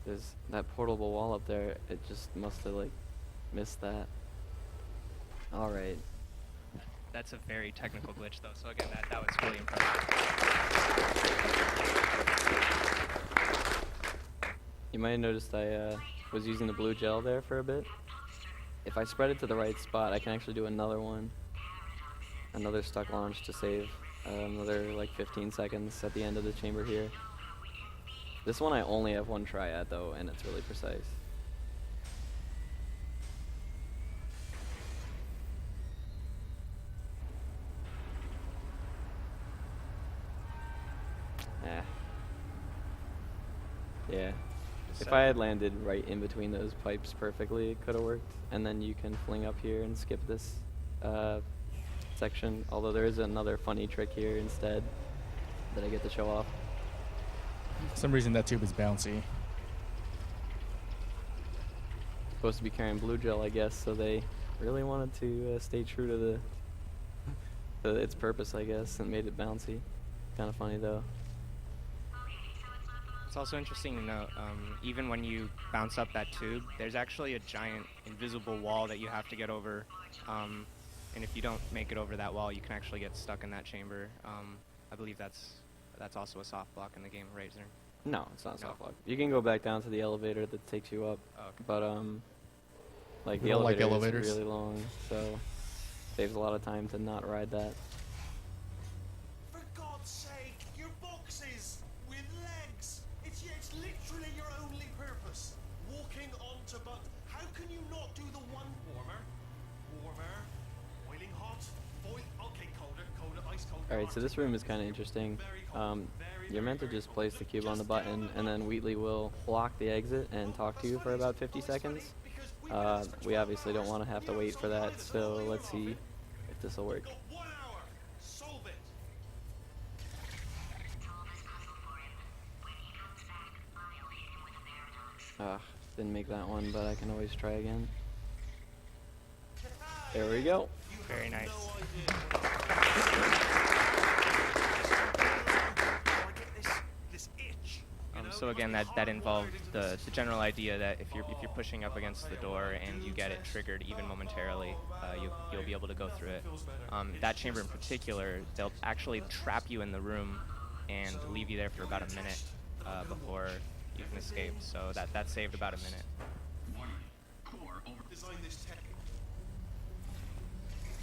Speaker 3: There's that portable wall up there, it just must have like missed that. Alright.
Speaker 5: That's a very technical glitch, though. So again, that was really impressive.
Speaker 3: You might have noticed I was using the blue gel there for a bit. If I spread it to the right spot, I can actually do another one. Another stuck launch to save another like 15 seconds at the end of the chamber here. This one I only have one try at though, and it's really precise. Yeah. If I had landed right in between those pipes perfectly, it could have worked. And then you can fling up here and skip this section. Although there is another funny trick here instead that I get to show off.
Speaker 4: For some reason that tube is bouncy.
Speaker 3: Supposed to be carrying blue gel, I guess, so they really wanted to stay true to its purpose, I guess, and made it bouncy. Kind of funny though.
Speaker 5: It's also interesting to note, even when you bounce up that tube, there's actually a giant invisible wall that you have to get over. And if you don't make it over that wall, you can actually get stuck in that chamber. I believe that's also a soft block in the game, right, Zner?
Speaker 3: No, it's not
Speaker 5: No.
Speaker 3: soft lock. You can go back down to the elevator that takes you up,
Speaker 5: Oh, okay.
Speaker 3: but like
Speaker 4: We
Speaker 3: the
Speaker 4: don't like
Speaker 3: elevator
Speaker 4: elevators.
Speaker 3: is really long, so saves a lot of time to not ride that.
Speaker 8: For God's sake, your boxes with legs. It's literally your only purpose. Walking onto but how can you not do the one warmer, boiling hot, okay, colder, ice colder.
Speaker 3: All right, so this room is kind of interesting. You're meant to just place the cube on the button, and then Wheatley will block the exit and talk to you for about 50 seconds. We obviously don't want to have to wait for that, so let's see if this will work.
Speaker 8: Got 1 hour. Solve it.
Speaker 3: Didn't make that one, but I can always try again. There we go.
Speaker 5: Very nice. So again, that involved the general idea that if you're pushing up against the door and you get it triggered even momentarily, you'll be able to go through it. That chamber in particular, they'll actually trap you in the room and leave you there for about a minute before you can escape. So that saved about a minute.
Speaker 8: Design this tech.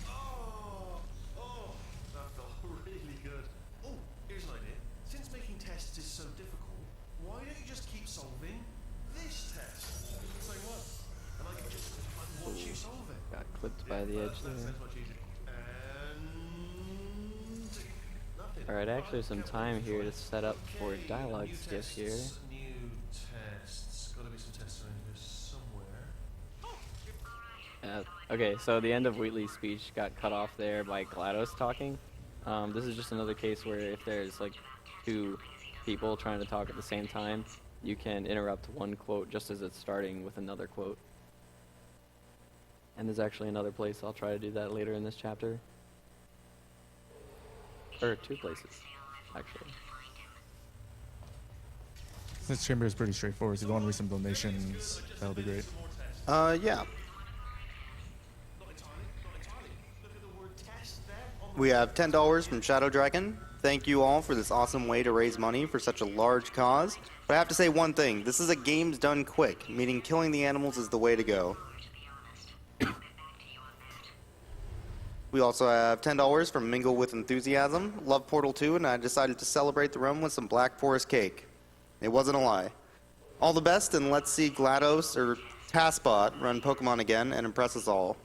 Speaker 8: Oh, that felt really good. Oh, here's an idea. Since making tests is so difficult, why don't you just keep solving this test? Same one. And I can just watch you solve it.
Speaker 3: Got clipped by the edge
Speaker 8: That
Speaker 3: there.
Speaker 8: sounds much easier. And nothing.
Speaker 3: Alright, actually some time here to set up for
Speaker 8: Okay,
Speaker 3: dialogue
Speaker 8: new
Speaker 3: skiff
Speaker 8: tests,
Speaker 3: here.
Speaker 8: New tests. Gotta be some tests around here somewhere.
Speaker 3: Okay, so the end of Wheatley's speech got cut off there by GLaDOS talking. This is just another case where if there's like two people trying to talk at the same time, you can interrupt one quote just as it's starting with another quote. And there's actually another place I'll try to do that later in this chapter. Or 2 places, actually.
Speaker 4: This chamber is pretty straightforward. So if you want to read some donations, that would be great.
Speaker 1: Yeah. We have $10 from Shadow Dragon. Thank you all for this awesome way to raise money for such a large cause. But I have to say one thing. This is a games done quick, meaning killing the animals is the way to go. We also have $10 from Mingle with Enthusiasm. Love Portal 2, and I decided to celebrate the run with some Black Forest cake. It wasn't a lie. All the best, and let's see GLaDOS or TASBot run Pokemon again and impress us all.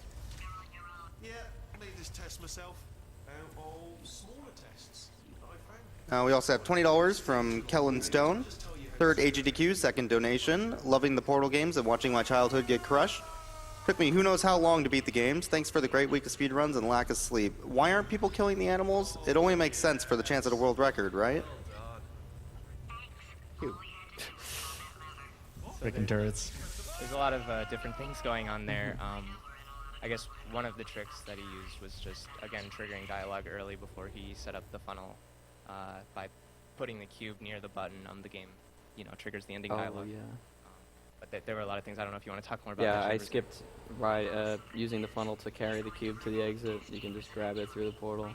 Speaker 8: Yeah, made this test myself out of smaller tests that I found.
Speaker 1: We also have $20 from Kellen Stone. 3rd AGDQ, 2nd donation. Loving the Portal games and watching my childhood get crushed. Took me who knows how long to beat the games. Thanks for the great week of speedruns and lack of sleep. Why aren't people killing the animals? It only makes sense for the chance at a world record, right?
Speaker 4: Freaking turrets.
Speaker 5: There's a lot of different things going on there. I guess one of the tricks that he used was just, again, triggering dialogue early before he set up the funnel by putting the cube near the button on the game, triggers the ending dialogue.
Speaker 3: Yeah.
Speaker 5: But there were a lot of things. I don't know if you want to talk more about
Speaker 3: Yeah,
Speaker 5: that.
Speaker 3: I skipped using the funnel to carry the cube to the exit. You can just grab it through the portal.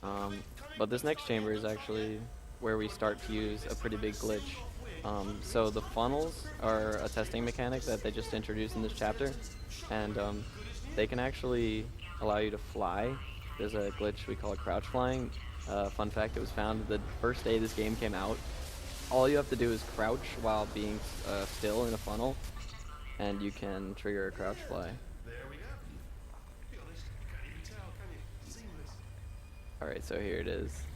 Speaker 3: But this next chamber is actually where we start to use a pretty big glitch. So the funnels are a testing mechanic that they just introduced in this chapter, and they can actually allow you to fly. There's a glitch we call it crouch flying. Fun fact, it was found the first day this game came out. All you have to do is crouch while being still in a funnel, and you can trigger a crouch fly.
Speaker 8: There we go. To be honest, you can't even tell, can you? Seamless.
Speaker 3: Alright, so here it is.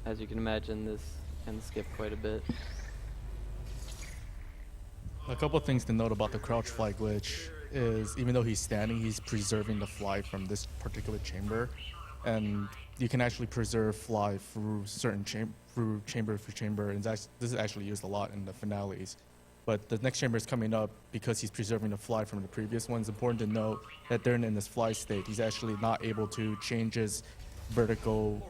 Speaker 3: As you can imagine, this can skip quite a bit.
Speaker 4: A couple of things to note about the crouch fly glitch is even though he's standing, he's preserving the fly from this particular chamber. And you can actually preserve fly through certain chamber for chamber, and this is actually used a lot in the finales. But the next chamber is coming up because he's preserving the fly from the previous one. It's important to note that during in this fly state, he's actually not able to change his vertical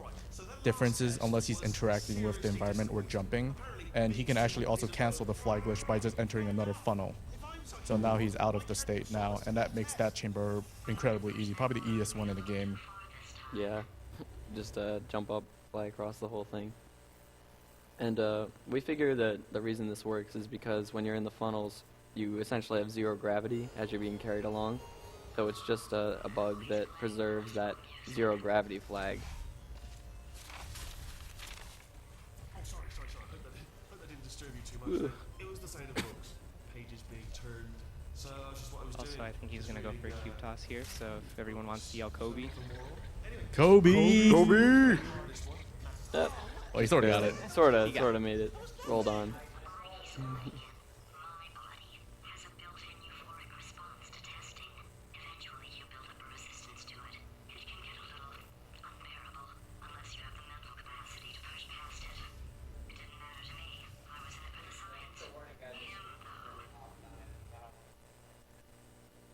Speaker 4: differences unless he's interacting with the environment or jumping. And he can actually also cancel the fly glitch by just entering another funnel. So now he's out of the state now, and that makes that chamber incredibly easy, probably the easiest one in the game.
Speaker 3: Yeah, just jump up, fly across the whole thing. And we figure that the reason this works is because when you're in the funnels, you essentially have 0 gravity as you're being carried along. So it's just a bug that preserves that 0 gravity flag.
Speaker 8: Oh, sorry. Hope that didn't disturb you too much. It was the sound of books, pages being turned. So that's just what I was doing.
Speaker 5: Also, I think he's going to go for a cube toss here, so if everyone wants to yell Kobe.
Speaker 4: Kobe!
Speaker 3: Yep.
Speaker 4: Oh, he sort of got it.
Speaker 3: Sort of made it. Rolled on.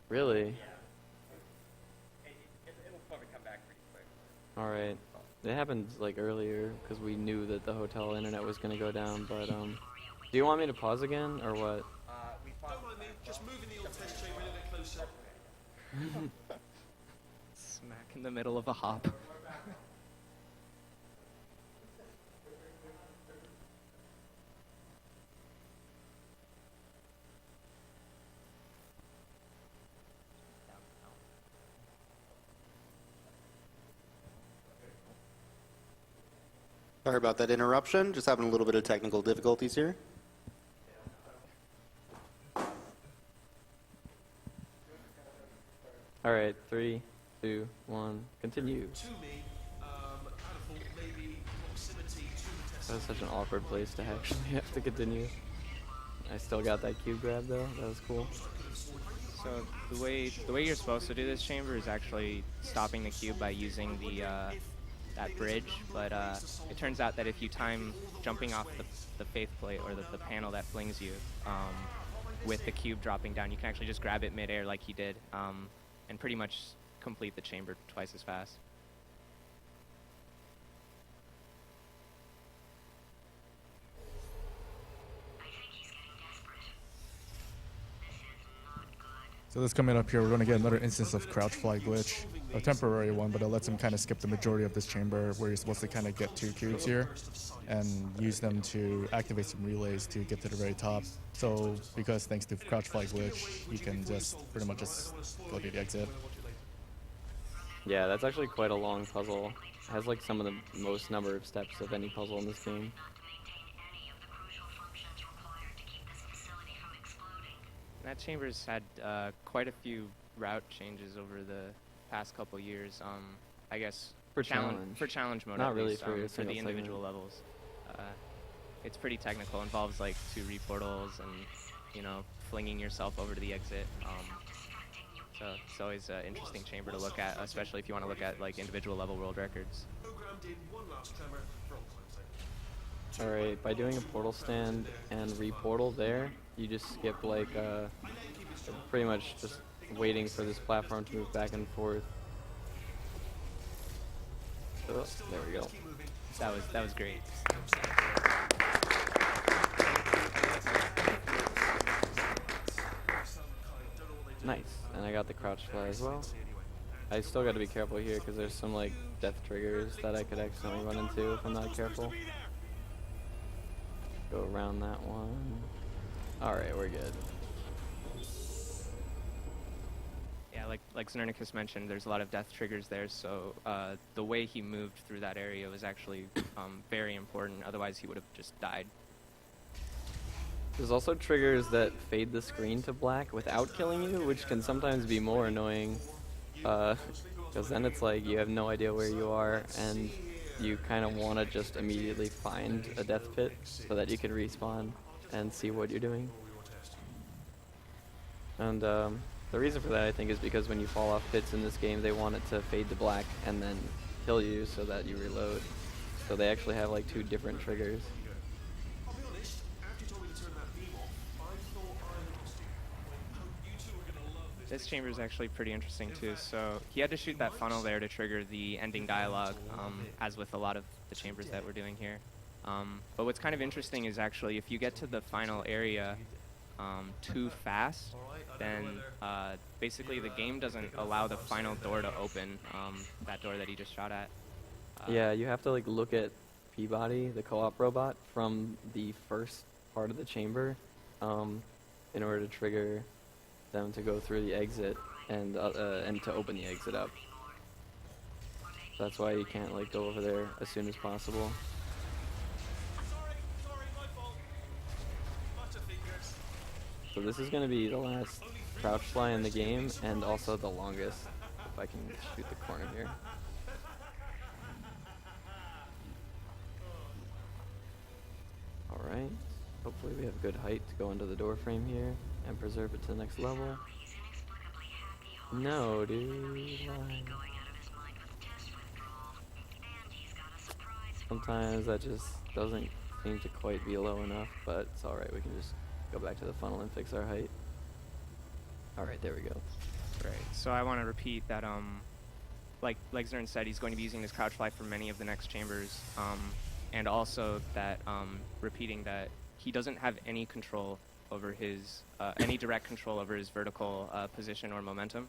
Speaker 3: Really? Alright. It happened like earlier because we knew that the hotel internet was going to go down, but do you want me to pause again or what?
Speaker 8: Don't mind me, just moving the old test chamber a little bit closer.
Speaker 5: Smack in the middle of a hop.
Speaker 1: Sorry about that interruption. Just having a little bit of technical difficulties here.
Speaker 3: Alright, 3, 2, 1, continue.
Speaker 8: To me, I'd have thought maybe proximity to the test.
Speaker 3: That was such an awkward place to actually have to continue. I still got that cube grab though, that was cool.
Speaker 5: So the way you're supposed to do this chamber is actually stopping the cube by using the that bridge, but it turns out that if you time jumping off the faith plate or the panel that flings you with the cube dropping down, you can actually just grab it midair like he did and pretty much complete the chamber twice as fast.
Speaker 4: So this coming up here, we're going to get another instance of crouch fly glitch, a temporary one, but it lets him kind of skip the majority of this chamber where you're supposed to kind of get 2 cubes here and use them to activate some relays to get to the very top. So because thanks to crouch fly glitch, you can just pretty much just go to the exit.
Speaker 3: Yeah, that's actually quite a long puzzle. It has like some of the most number of steps of any puzzle in this game.
Speaker 5: That chamber's had quite a few route changes over the past couple years. I guess
Speaker 3: For challenge.
Speaker 5: For challenge mode,
Speaker 3: Not
Speaker 5: at
Speaker 3: really
Speaker 5: least,
Speaker 3: for a
Speaker 5: for
Speaker 3: single
Speaker 5: the individual
Speaker 3: segment.
Speaker 5: levels. It's pretty technical. Involves like 2 reportals and, you know, flinging yourself over to the exit. So it's always an interesting chamber to look at, especially if you want to look at like individual level world records.
Speaker 3: Alright, by doing a portal stand and reportal there, you just skip like pretty much just waiting for this platform to move back and forth. Oh, there we go.
Speaker 5: That was great.
Speaker 3: Nice, and I got the crouch fly as well. I still got to be careful here because there's some like death triggers that I could accidentally run into if I'm not careful. Go around that one. Alright, we're good.
Speaker 5: Yeah, like Znernicus mentioned, there's a lot of death triggers there, so the way he moved through that area was actually very important, otherwise he would have just died.
Speaker 3: There's also triggers that fade the screen to black without killing you, which can sometimes be more annoying. Because then it's like you have no idea where you are, and you kind of want to just immediately find a death pit so that you can respawn and see what you're doing. And the reason for that, I think, is because when you fall off pits in this game, they want it to fade to black and then kill you so that you reload. So they actually have like 2 different triggers.
Speaker 5: This chamber is actually pretty interesting too. So he had to shoot that funnel there to trigger the ending dialogue, as with a lot of the chambers that we're doing here. But what's kind of interesting is actually if you get to the final area too fast, then basically the game doesn't allow the final door to open, that door that he just shot at.
Speaker 3: Yeah, you have to like look at Peabody, the co-op robot, from the first part of the chamber in order to trigger them to go through the exit and to open the exit up. That's why you can't like go over there as soon as possible. So this is going to be the last crouch fly in the game and also the longest, if I can shoot the corner here. Alright, hopefully we have good height to go into the door frame here and preserve it to the next level. No, dude. Why? Sometimes that just doesn't seem to quite be low enough, but it's alright, we can just go back to the funnel and fix our height. Alright, there we go.
Speaker 5: Right, so I want to repeat that, like Zern said, he's going to be using this crouch fly for many of the next chambers, and also that, repeating that he doesn't have any control over his, any direct control over his vertical position or momentum.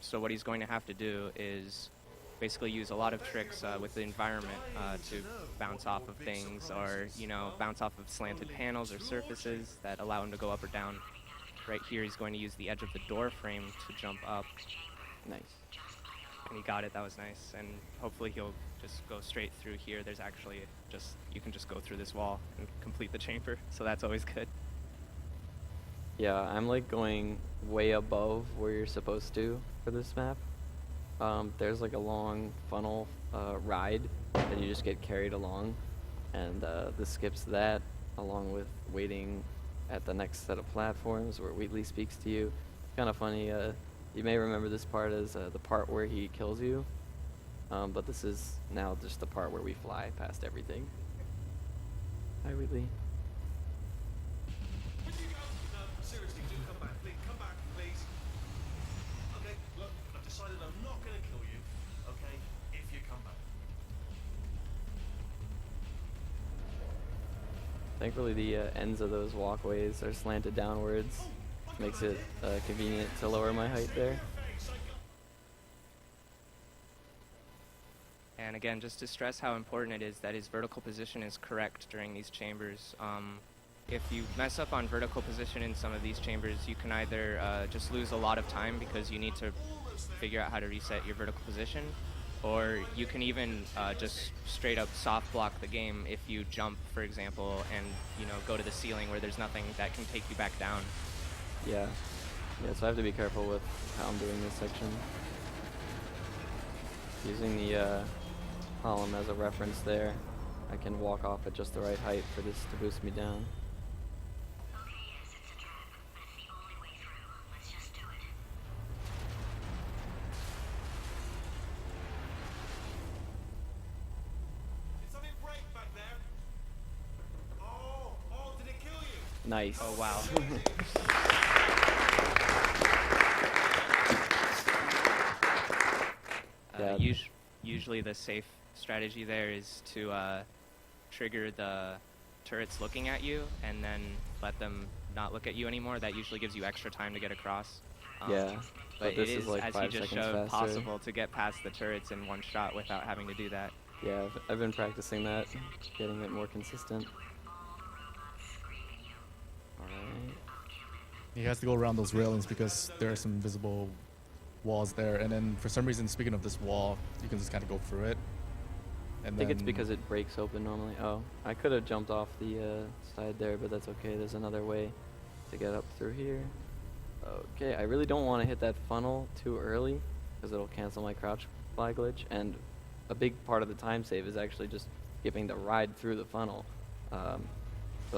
Speaker 5: So what he's going to have to do is basically use a lot of tricks with the environment to bounce off of things, or, you know, bounce off of slanted panels or surfaces that allow him to go up or down. Right here he's going to use the edge of the door frame to jump up.
Speaker 3: Nice.
Speaker 5: And he got it, that was nice. And hopefully he'll just go straight through here. There's actually just, you can just go through this wall and complete the chamber, so that's always good.
Speaker 3: Yeah, I'm like going way above where you're supposed to for this map. There's like a long funnel ride that you just get carried along, and this skips that along with waiting at the next set of platforms where Wheatley speaks to you. Kind of funny, you may remember this part as the part where he kills you. but this is now just the part where we fly past everything. Hi, Wheatley.
Speaker 8: Would you go? No, seriously, do come back. Please, come back, please. Okay, look, I've decided I'm not going to kill you, okay, if you come back.
Speaker 3: Thankfully, the ends of those walkways are slanted downwards. Makes it convenient to lower my height there.
Speaker 5: And again, just to stress how important it is that his vertical position is correct during these chambers. If you mess up on vertical position in some of these chambers, you can either just lose a lot of time because you need to figure out how to reset your vertical position, or you can even just straight up soft block the game if you jump, for example, and go to the ceiling where there's nothing that can take you back down.
Speaker 3: Yeah, so I have to be careful with how I'm doing this section. Using the column as a reference there, I can walk off at just the right height for this to boost me down.
Speaker 2: Okay, yes, it's a trap, but it's the only way through. Let's just do it.
Speaker 8: Did something break back there? Oh, did it kill you?
Speaker 3: Nice.
Speaker 5: Oh, wow.
Speaker 3: Yeah.
Speaker 5: Usually the safe strategy there is to trigger the turrets looking at you and then let them not look at you anymore. That usually gives you extra time to get across.
Speaker 3: Yeah,
Speaker 5: but
Speaker 3: this
Speaker 5: it
Speaker 3: is like
Speaker 5: as
Speaker 3: 5
Speaker 5: he just
Speaker 3: seconds
Speaker 5: showed,
Speaker 3: faster.
Speaker 5: possible to get past the turrets in one shot without having to do that.
Speaker 3: Yeah, I've been practicing that, getting it more consistent. Alright.
Speaker 4: He has to go around those railings because there are some invisible walls there. And then for some reason, speaking of this wall, you can just kind of go through it. And
Speaker 3: I think it's because it breaks open normally. Oh, I could have jumped off the side there, but that's okay. There's another way to get up through here. Okay, I really don't want to hit that funnel too early because it'll cancel my crouch fly glitch. And a big part of the time save is actually just skipping the ride through the funnel. So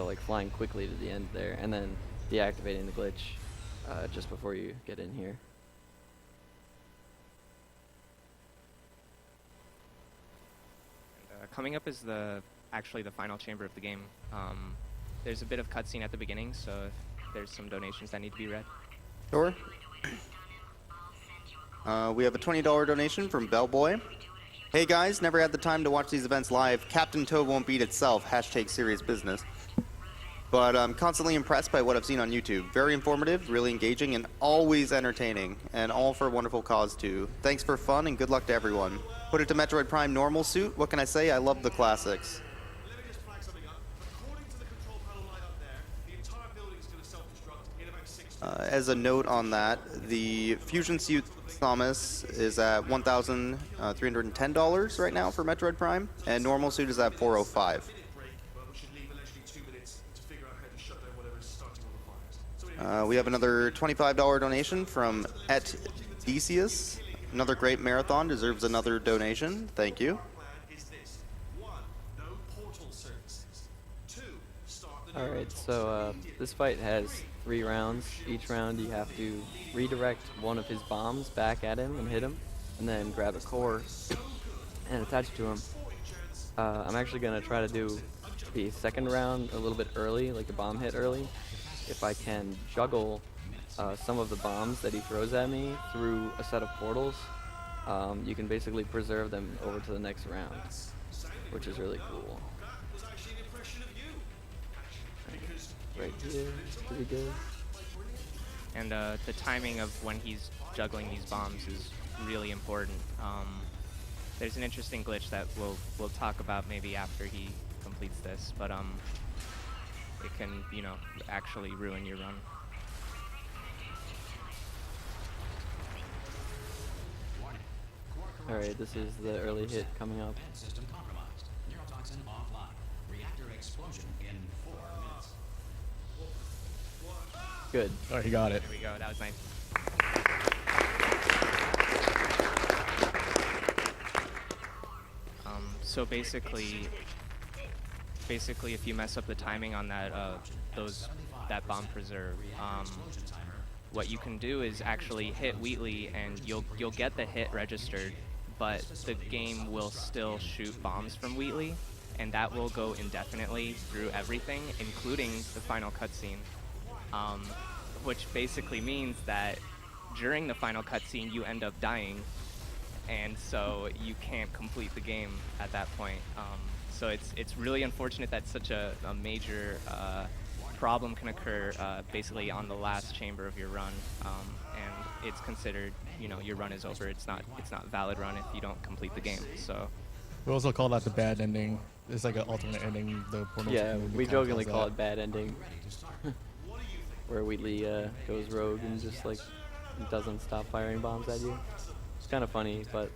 Speaker 3: like flying quickly to the end there and then deactivating the glitch just before you get in here.
Speaker 5: Coming up is actually the final chamber of the game. There's a bit of cutscene at the beginning, so if there's some donations that need to be read.
Speaker 1: Sure. We have a $20 donation from Bellboy. Hey guys, never had the time to watch these events live. Captain Toad won't beat itself. Hashtag serious business. But I'm constantly impressed by what I've seen on YouTube. Very informative, really engaging, and always entertaining. And all for a wonderful cause, too. Thanks for fun, and good luck to everyone. Put it to Metroid Prime normal suit. What can I say? I love the classics.
Speaker 8: Let me just flag something up. According to the control panel light up there, the entire building is going to self-destruct in about 6 minutes.
Speaker 1: As a note on that, the Fusion Suit Thomas is at $1,310 right now for Metroid Prime, and normal suit is at $405.
Speaker 8: Break, but we should leave allegedly 2 minutes to figure out how to shut down whatever is starting all the fires. So
Speaker 1: We have another $25 donation from Et Decius. Another great marathon deserves another donation. Thank you.
Speaker 8: plan is this. 1, no portal services. 2, start the
Speaker 3: Alright, so this fight has 3 rounds. Each round you have to redirect one of his bombs back at him and hit him, and then grab a core and attach it to him. I'm actually going to try to do the second round a little bit early, like the bomb hit early. If I can juggle some of the bombs that he throws at me through a set of portals, you can basically preserve them over to the next round, which is really cool.
Speaker 8: was actually an impression of you. Because
Speaker 3: Right here, pretty good.
Speaker 5: And the timing of when he's juggling these bombs is really important. There's an interesting glitch that we'll talk about maybe after he completes this, but it can actually ruin your run.
Speaker 3: Alright, this is the early hit coming up.
Speaker 7: Vent system compromised. Neurotoxin offline. Reactor explosion in 4 minutes.
Speaker 3: Good.
Speaker 4: Oh, he got it.
Speaker 5: There we go. That was nice. So basically, if you mess up the timing on that that bomb preserve, what you can do is actually hit Wheatley, and you'll get the hit registered, but the game will still shoot bombs from Wheatley, and that will go indefinitely through everything, including the final cutscene, which basically means that during the final cutscene you end up dying, and so you can't complete the game at that point. So it's really unfortunate that such a major problem can occur basically on the last chamber of your run, and it's considered, you know, your run is over. It's not valid run if you don't complete the game. So
Speaker 4: We also call that the bad ending. It's like an alternate ending. The Portal
Speaker 3: Yeah,
Speaker 4: community
Speaker 3: we
Speaker 4: kinda calls
Speaker 3: jokingly call
Speaker 4: that.
Speaker 3: it bad ending, where Wheatley goes rogue and just like doesn't stop firing bombs at you. It's kind of funny, but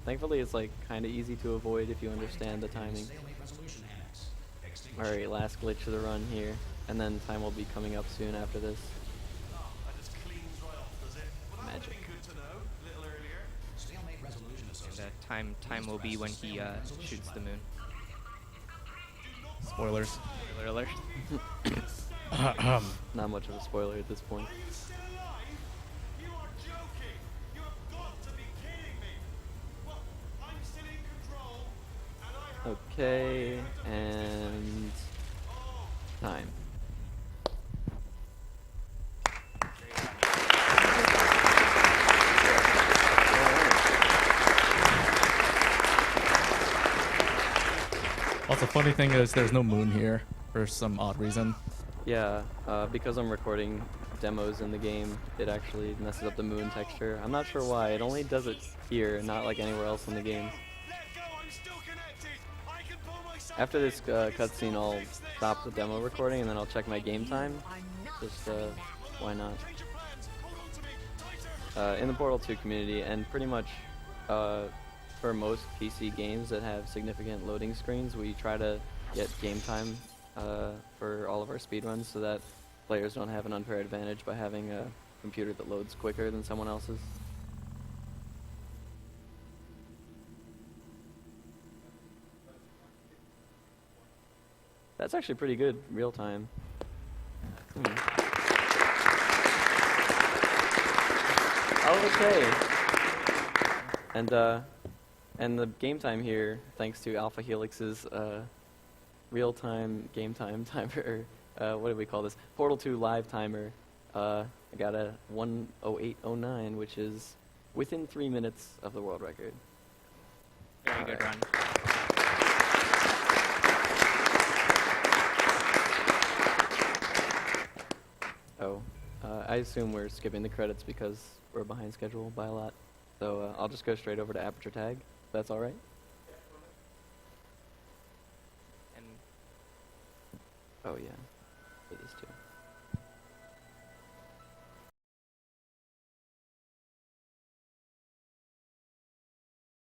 Speaker 3: thankfully it's like kind of easy to avoid if you understand the timing. Alright, last glitch of the run here, and then time will be coming up soon after this.
Speaker 8: That just cleans right off, does it? Well, that would have
Speaker 3: Magic.
Speaker 8: been good to know a little earlier.
Speaker 7: Stalemate resolution
Speaker 5: and time will be when he shoots the moon.
Speaker 4: Spoilers.
Speaker 5: Spoiler alert.
Speaker 3: Not much of a spoiler at this point.
Speaker 8: Are you still alive? You are joking. You have got to be kidding me. Well, I'm still in control, and I have
Speaker 3: Okay, and time.
Speaker 4: Also, funny thing is there's no moon here for some odd reason.
Speaker 3: Yeah, because I'm recording demos in the game, it actually messes up the moon texture. I'm not sure why. It only does it here, and not like anywhere else in the game.
Speaker 8: let go. I'm still connected. I can pull myself.
Speaker 3: After this cutscene, I'll stop the demo recording, and then I'll check my game time. Just, why not?
Speaker 8: Change your plans. Hold on to me. Tighter.
Speaker 3: In the Portal 2 community, and pretty much for most PC games that have significant loading screens, we try to get game time for all of our speedruns so that players don't have an unfair advantage by having a computer that loads quicker than someone else's. That's actually pretty good, real time. Okay. And the game time here, thanks to Alpha Helix's real-time game time timer, what do we call this? Portal 2 live timer. I got a 1:08:09, which is within 3 minutes of the world record.
Speaker 5: Very good run.
Speaker 3: Oh, I assume we're skipping the credits because we're behind schedule by a lot. So I'll just go straight over to Aperture Tag. If that's all right.
Speaker 5: And
Speaker 3: Oh yeah, for this too.